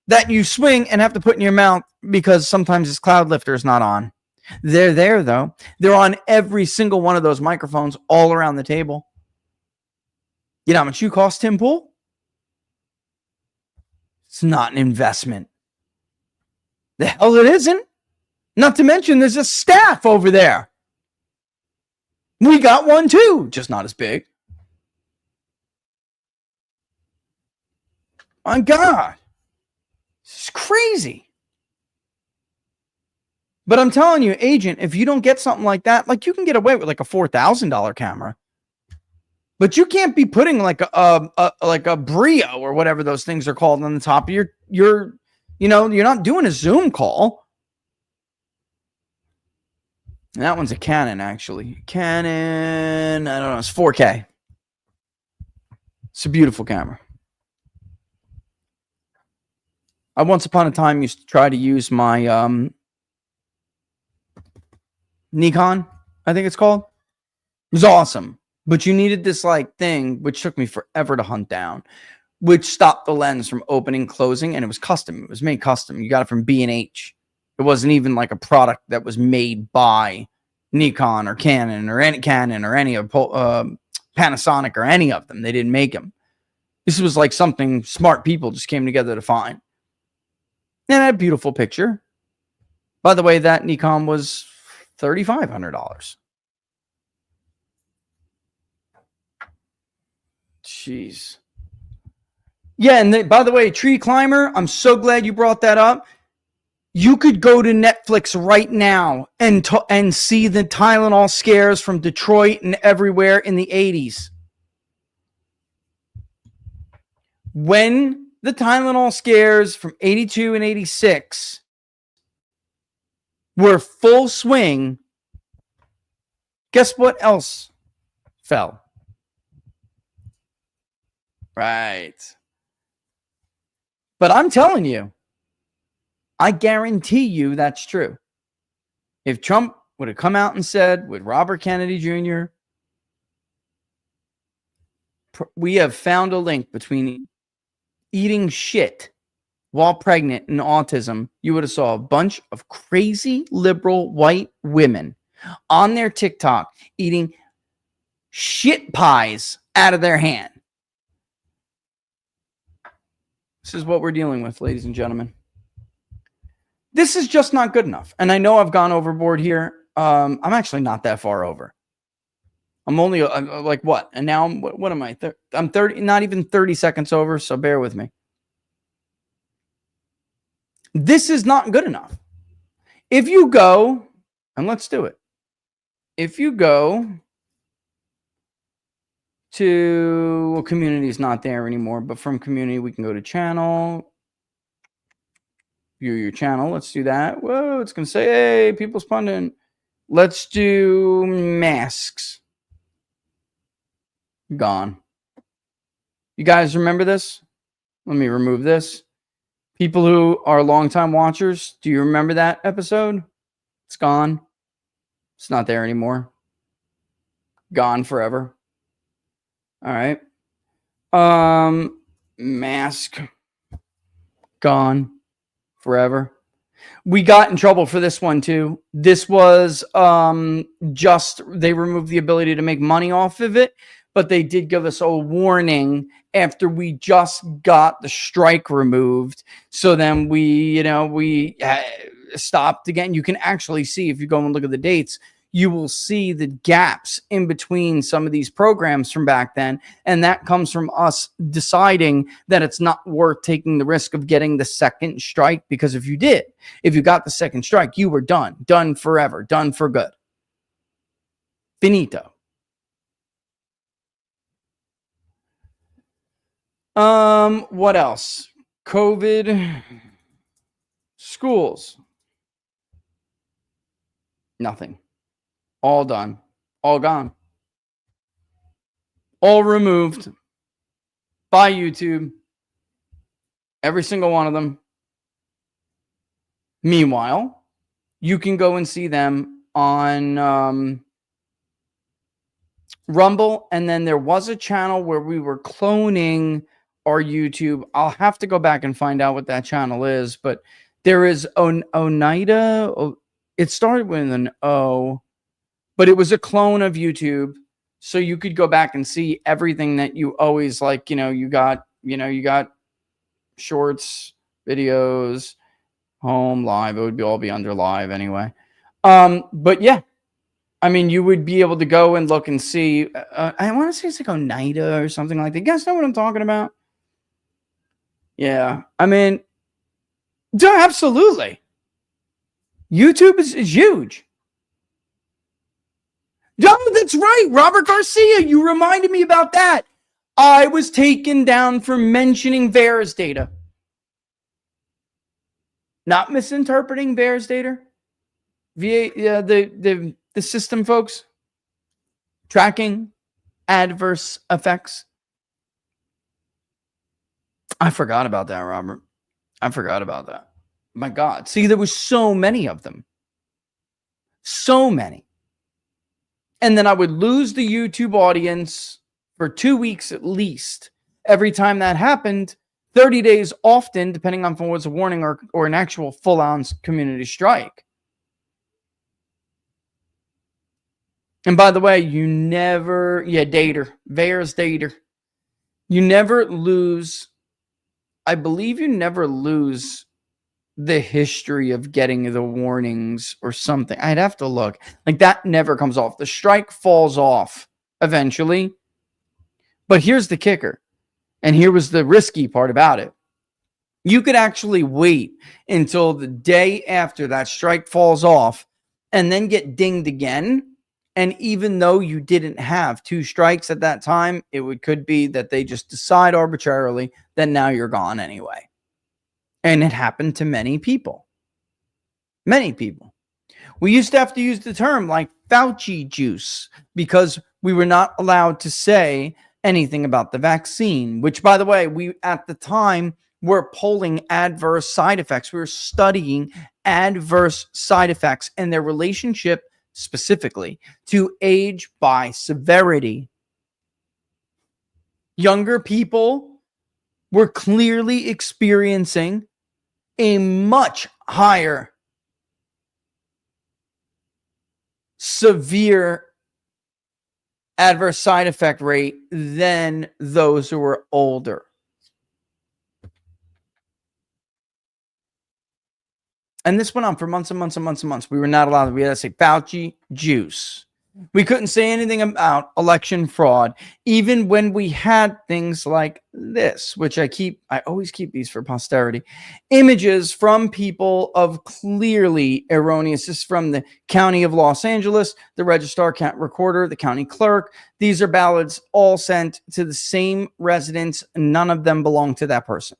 that you swing and have to put in your mouth because sometimes this cloud lifter is not on. They're there, though. They're on every single one of those microphones all around the table. You know how much you cost, Tim Pool? It's not an investment. The hell it isn't. Not to mention there's a staff over there. We got one too, just not as big. My God. It's crazy. But I'm telling you, agent, if you don't get something like that, like you can get away with like a $4,000 camera. But you can't be putting like a Brio or whatever those things are called on the top of you're not doing a Zoom call. And that one's a Canon, actually. Canon, I don't know, it's 4K. It's a beautiful camera. I once upon a time used to try to use my Nikon, I think it's called. It was awesome. But you needed this like thing, which took me forever to hunt down, which stopped the lens from opening, closing, and it was custom. It was made custom. You got it from B&H. It wasn't even like a product that was made by Nikon or Canon or any of Panasonic or any of them. They didn't make them. This was like something smart people just came together to find. And a beautiful picture. By the way, that Nikon was $3,500. Jeez. Yeah, and by the way, Tree Climber, I'm so glad you brought that up. You could go to Netflix right now and see the Tylenol scares from Detroit and everywhere in the 80s. When the Tylenol scares from 82 and 86 were full swing, guess what else fell? Right. But I'm telling you, I guarantee you that's true. If Trump would have come out and said with Robert Kennedy Jr., we have found a link between eating shit while pregnant and autism, you would have saw a bunch of crazy liberal white women on their TikTok eating shit pies out of their hand. This is what we're dealing with, ladies and gentlemen. This is just not good enough. And I know I've gone overboard here. I'm actually not that far over. I'm only like what? And now what am I? I'm 30, not even 30 seconds over. So bear with me. This is not good enough. If you go, and let's do it. If you go to, well, community is not there anymore, but from community, we can go to channel, view your channel. Let's do that. Whoa, it's going to say, hey, People's Pundit. Let's do masks. Gone. You guys remember this? Let me remove this. People who are longtime watchers, do you remember that episode? It's gone. It's not there anymore. Gone forever. All right. Mask. Gone forever. We got in trouble for this one too. This was just, they removed the ability to make money off of it, but they did give us a warning after we just got the strike removed. So then we stopped again. You can actually see, if you go and look at the dates, you will see the gaps in between some of these programs from back then. And that comes from us deciding that it's not worth taking the risk of getting the second strike, because if you got the second strike, you were done forever, done for good. Finito. What else? COVID, schools, nothing. All done, all gone, all removed by YouTube. Every single one of them. Meanwhile, you can go and see them on Rumble, and then there was a channel where we were cloning our YouTube. I'll have to go back and find out what that channel is, but there is Oneida. It started with an O, but it was a clone of YouTube. So you could go back and see everything that you always like, you got shorts, videos, home, live. It would all be under live anyway. But yeah, I mean, you would be able to go and look and see. I want to say it's like Oneida or something like that. You guys know what I'm talking about? Yeah. I mean, absolutely. YouTube is huge. No, that's right. Robert Garcia, you reminded me about that. I was taken down for mentioning VAERS data. Not misinterpreting VAERS data. The system, folks. Tracking adverse effects. I forgot about that, Robert. I forgot about that. My God. See, there was so many of them. So many. And then I would lose the YouTube audience for 2 weeks at least. Every time that happened, 30 days often, depending on if it was a warning or an actual full-on community strike. And by the way, you never, VAERS data. You never lose, I believe you never lose the history of getting the warnings or something. I'd have to look. Like, that never comes off. The strike falls off eventually. But here's the kicker. And here was the risky part about it. You could actually wait until the day after that strike falls off and then get dinged again. And even though you didn't have 2 strikes at that time, could be that they just decide arbitrarily that now you're gone anyway. And it happened to many people. Many people. We used to have to use the term like Fauci juice because we were not allowed to say anything about the vaccine, which, by the way, we at the time We're polling adverse side effects. We're studying adverse side effects and their relationship specifically to age by severity. Younger people were clearly experiencing a much higher severe adverse side effect rate than those who were older. And this went on for months and months and months and months. We were not allowed. We had to say Fauci juice. We couldn't say anything about election fraud, even when we had things like this, which I always keep these for posterity. Images from people of clearly erroneous. This is from the County of Los Angeles, the registrar, recorder, the county clerk. These are ballots all sent to the same residents. None of them belong to that person.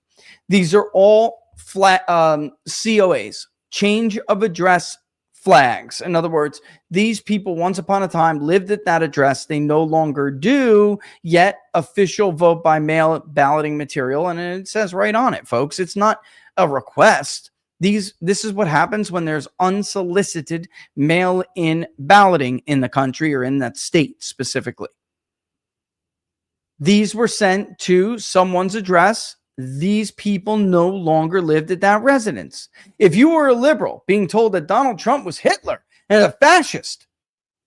These are all flat COAs, change of address flags. In other words, these people once upon a time lived at that address. They no longer do, yet official vote by mail balloting material. And it says right on it, folks, it's not a request. This is what happens when there's unsolicited mail-in balloting in the country or in that state specifically. These were sent to someone's address. These people no longer lived at that residence. If you were a liberal being told that Donald Trump was Hitler and a fascist,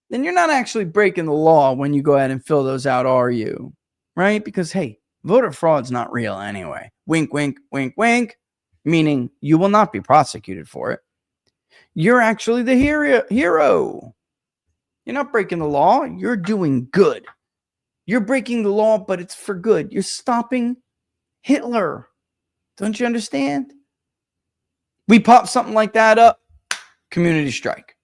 then you're not actually breaking the law when you go ahead and fill those out, are you? Right? Because, hey, voter fraud's not real anyway. Wink, wink, wink, wink, meaning you will not be prosecuted for it. You're actually the hero. You're not breaking the law. You're doing good. You're breaking the law, but it's for good. You're stopping Hitler. Don't you understand? We pop something like that up, community strike.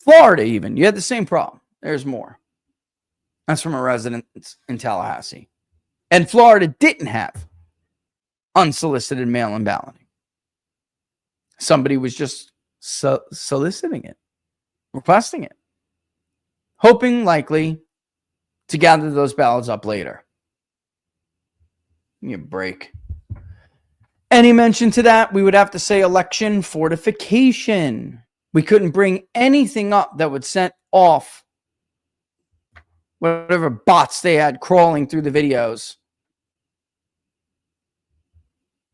Florida even, you had the same problem. There's more. That's from a resident in Tallahassee. And Florida didn't have unsolicited mail-in balloting. Somebody was just soliciting it, requesting it, hoping likely to gather those ballots up later. Give me a break. Any mention to that, we would have to say election fortification. We couldn't bring anything up that would set off whatever bots they had crawling through the videos.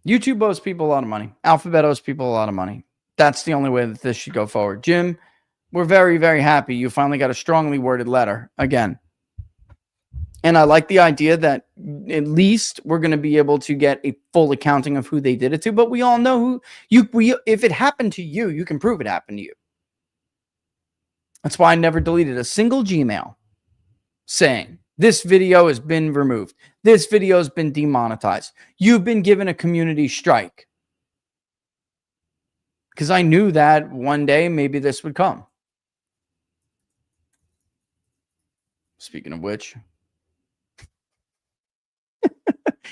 YouTube owes people a lot of money. Alphabet owes people a lot of money. That's the only way that this should go forward. Jim, we're very, very happy you finally got a strongly worded letter again. And I like the idea that at least we're going to be able to get a full accounting of who they did it to. But we all know if it happened to you, you can prove it happened to you. That's why I never deleted a single Gmail saying this video has been removed. This video has been demonetized. You've been given a community strike. Because I knew that one day maybe this would come. Speaking of which,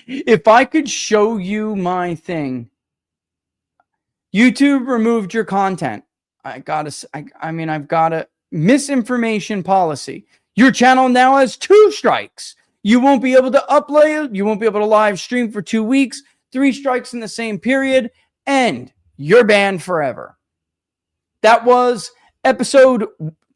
if I could show you my thing, YouTube removed your content. I've got a misinformation policy. Your channel now has 2 strikes. You won't be able to upload. You won't be able to live stream for 2 weeks. 3 strikes in the same period. And you're banned forever. That was episode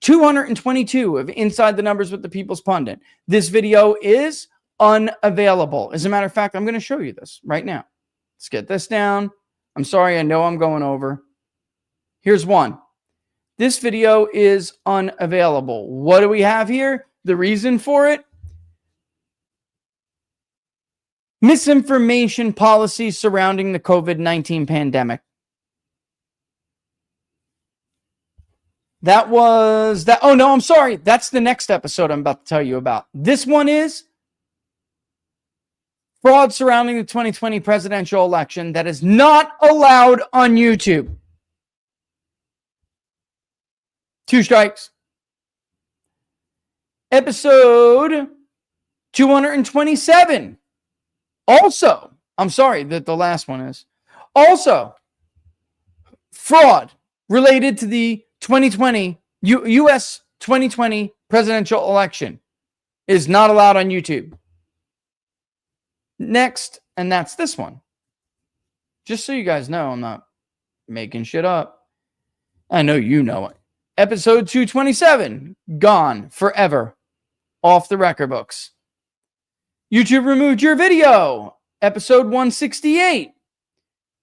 222 of Inside the Numbers with the People's Pundit. This video is unavailable. As a matter of fact, I'm going to show you this right now. Let's get this down. I'm sorry, I know I'm going over. Here's one. This video is unavailable. What do we have here? The reason for it? Misinformation policy surrounding the COVID-19 pandemic. That was that. Oh, no, I'm sorry. That's the next episode I'm about to tell you about. This one is fraud surrounding the 2020 presidential election that is not allowed on YouTube. 2 strikes. Episode 227. Also, I'm sorry that the last one is. Also, fraud related to the 2020 U.S. 2020 presidential election is not allowed on YouTube. Next And that's this one. Just so you guys know, I'm not making shit up. I know you know it. Episode 227, gone forever. Off the record books. YouTube removed your video. Episode 168.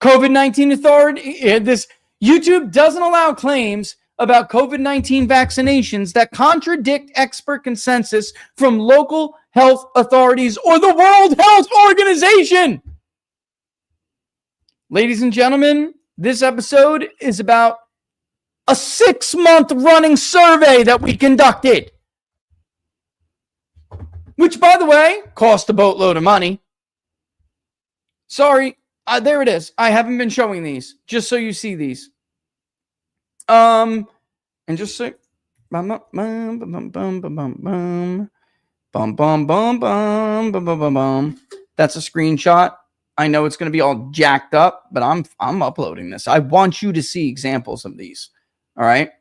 COVID-19 authority. This YouTube doesn't allow claims about COVID-19 vaccinations that contradict expert consensus from local health authorities or the World Health Organization. Ladies and gentlemen, this episode is about a 6-month running survey that we conducted, which, by the way, cost a boatload of money. Sorry, there it is. I haven't been showing these, just so you see these. And just so, that's a screenshot. I know it's going to be all jacked up, but I'm uploading this. I want you to see examples of these. All right.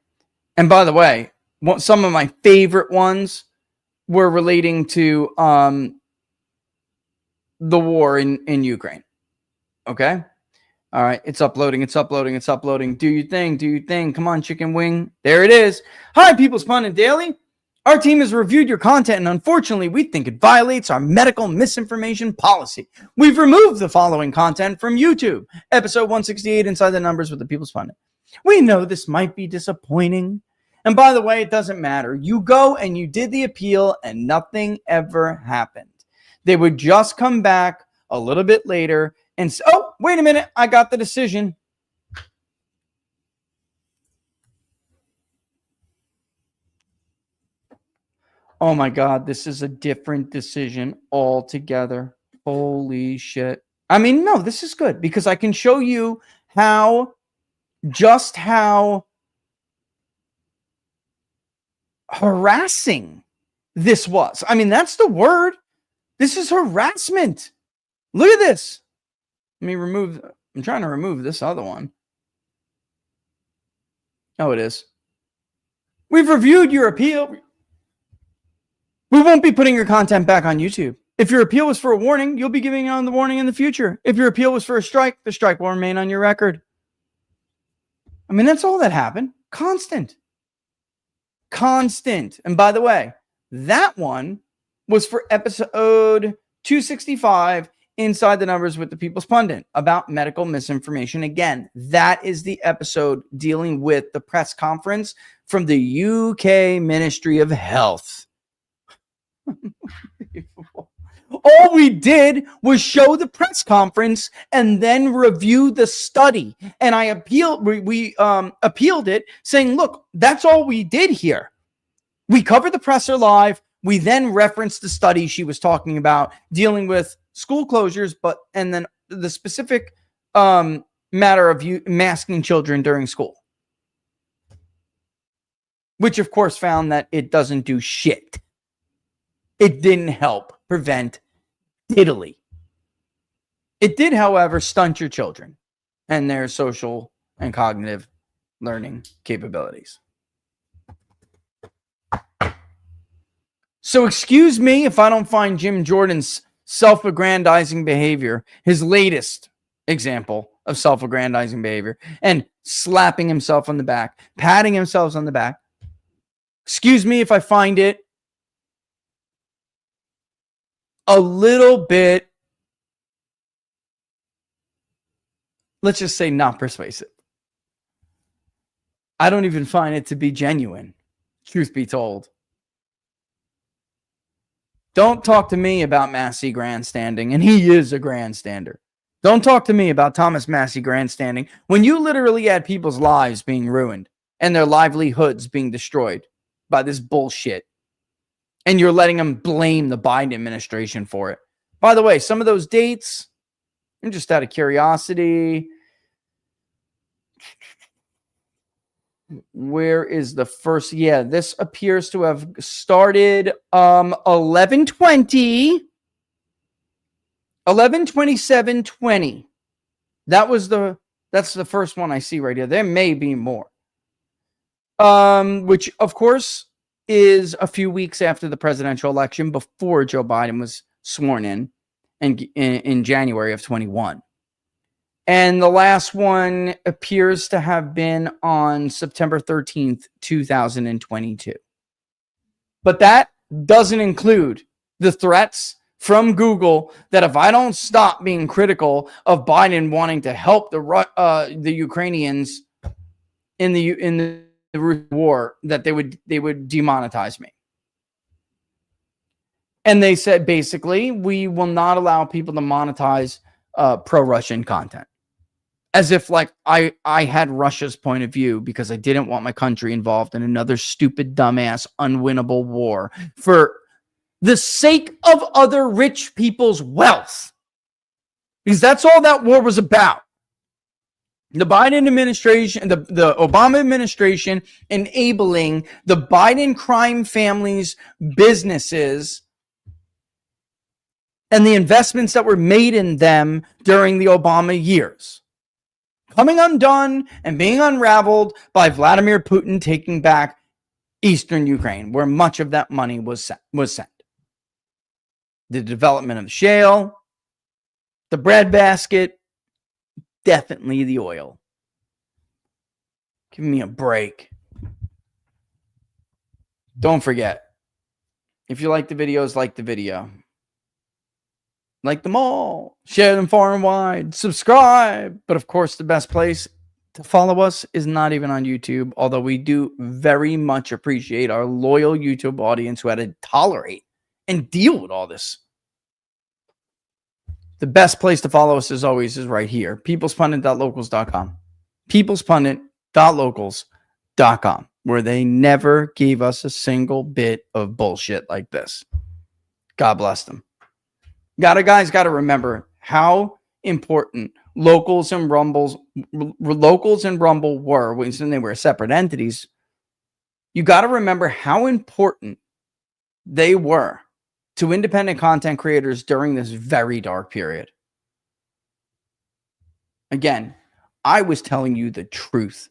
And by the way, some of my favorite ones were relating to the war in Ukraine. Okay. All right. It's uploading. It's uploading. It's uploading. Do your thing. Do your thing. Come on, chicken wing. There it is. Hi, People's Pundit Daily. Our team has reviewed your content, and unfortunately, we think it violates our medical misinformation policy. We've removed the following content from YouTube. Episode 168, Inside the Numbers with the People's Pundit. We know this might be disappointing. And by the way, it doesn't matter. You go and you did the appeal, and nothing ever happened. They would just come back a little bit later and say, oh, wait a minute, I got the decision. Oh my God, this is a different decision altogether. Holy shit. I mean, no, this is good because I can show you how harassing this was. I mean, that's the word. This is harassment. Look at this. Let me remove. I'm trying to remove this other one. Oh, it is. We've reviewed your appeal. We won't be putting your content back on YouTube. If your appeal was for a warning, you'll be giving on the warning in the future. If your appeal was for a strike, the strike will remain on your record. I mean, that's all that happened. Constant. And by the way, that one was for episode 265, Inside the Numbers with the People's Pundit, about medical misinformation. Again, that is the episode dealing with the press conference from the UK Ministry of Health. All we did was show the press conference and then review the study. And I appealed, we appealed it, saying, look, that's all we did here. We covered the presser live. We then referenced the study she was talking about dealing with school closures, and then the specific matter of masking children during school, which of course found that it doesn't do shit. It didn't help prevent diddly. It did, however, stunt your children and their social and cognitive learning capabilities. So excuse me if I don't find Jim Jordan's self-aggrandizing behavior, his latest example of self-aggrandizing behavior, and slapping himself on the back, patting himself on the back. Excuse me if I find it a little bit, let's just say, not persuasive. I don't even find it to be genuine, truth be told. Don't talk to me about Massey grandstanding, and he is a grandstander. Don't talk to me about Thomas Massey grandstanding when you literally had people's lives being ruined and their livelihoods being destroyed by this bullshit. And you're letting them blame the Biden administration for it. By the way, some of those dates, I'm just out of curiosity. Where is the first? Yeah, this appears to have started 11/27/20. That's the first one I see right here. There may be more. Which of course is a few weeks after the presidential election, before Joe Biden was sworn in. in January of 21. And the last one appears to have been on September 13th, 2022. But that doesn't include the threats from Google that if I don't stop being critical of Biden wanting to help the Ukrainians in the war, that they would demonetize me. And they said, basically, we will not allow people to monetize pro-Russian content. As if like I had Russia's point of view because I didn't want my country involved in another stupid, dumbass, unwinnable war for the sake of other rich people's wealth. Because that's all that war was about. The Biden administration, the Obama administration enabling the Biden crime families' businesses and the investments that were made in them during the Obama years coming undone and being unraveled by Vladimir Putin taking back eastern Ukraine, where much of that money was sent. The development of the shale, the breadbasket, definitely the oil. Give me a break. Don't forget, if you like the videos, like the video. Like them all. Share them far and wide. Subscribe. But of course, the best place to follow us is not even on YouTube, although we do very much appreciate our loyal YouTube audience who had to tolerate and deal with all this. The best place to follow us, as always, is right here. peoplespundit.locals.com. peoplespundit.locals.com, where they never gave us a single bit of bullshit like this. God bless them. Guys got to remember how important Locals and Rumble were when they were separate entities. You got to remember how important they were to independent content creators during this very dark period. Again, I was telling you the truth.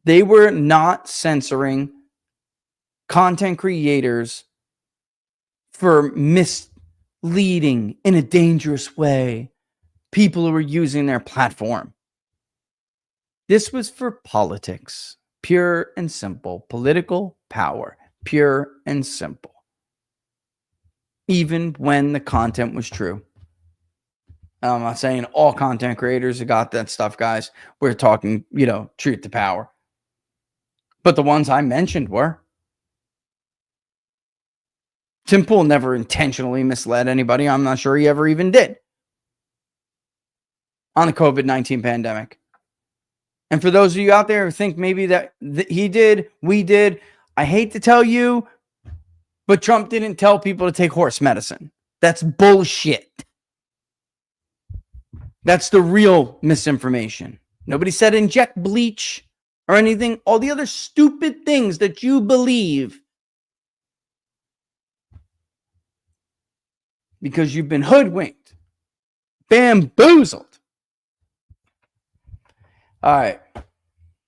They were not censoring content creators for misleading in a dangerous way people who were using their platform. This was for politics, pure and simple. Political power, pure and simple. Even when the content was true. I'm not saying all content creators have got that stuff, guys. We're talking, truth to power. But the ones I mentioned were. Tim Pool never intentionally misled anybody. I'm not sure he ever even did on the COVID-19 pandemic. And for those of you out there who think maybe that he did, we did, I hate to tell you, but Trump didn't tell people to take horse medicine. That's bullshit. That's the real misinformation. Nobody said inject bleach or anything. All the other stupid things that you believe because you've been hoodwinked, bamboozled. All right.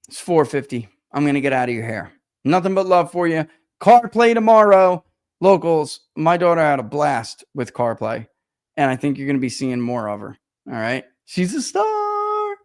It's 4:50. I'm going to get out of your hair. Nothing but love for you. CarPlay tomorrow. Locals, my daughter had a blast with CarPlay, and I think you're going to be seeing more of her. All right. She's a star.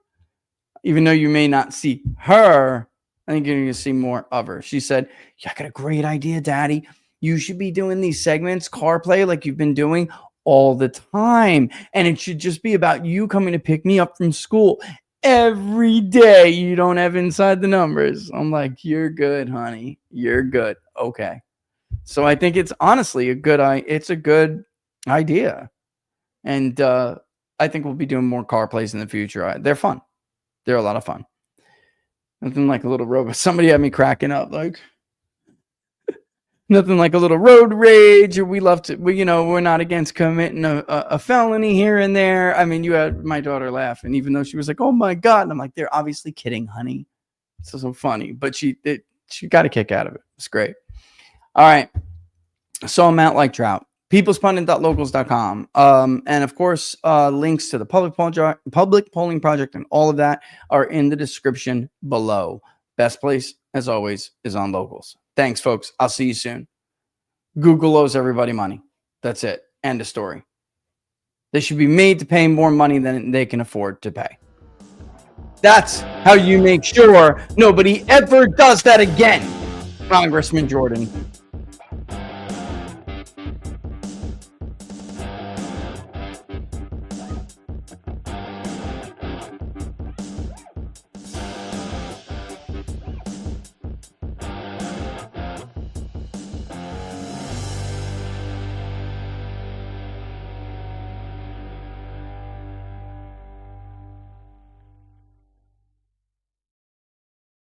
Even though you may not see her, I think you're going to see more of her. She said, yeah, I got a great idea, Daddy. You should be doing these segments, CarPlay, like you've been doing all the time. And it should just be about you coming to pick me up from school every day. You don't have Inside the Numbers. I'm like, you're good, honey. You're good. Okay. So I think it's honestly a good idea. And I think we'll be doing more CarPlays in the future. They're fun. They're a lot of fun. Nothing like a little robot. Somebody had me cracking up like nothing like a little road rage, or we're not against committing a felony here and there. I mean, you had my daughter laughing, even though she was like, oh my God. And I'm like, they're obviously kidding, honey. It's so funny, but she got a kick out of it. It's great. All right. So I'm out like trout. peoplespundit.locals.com. And of course, links to the public polling project and all of that are in the description below. Best place, as always, is on Locals. Thanks, folks. I'll see you soon. Google owes everybody money. That's it. End of story. They should be made to pay more money than they can afford to pay. That's how you make sure nobody ever does that again, Congressman Jordan.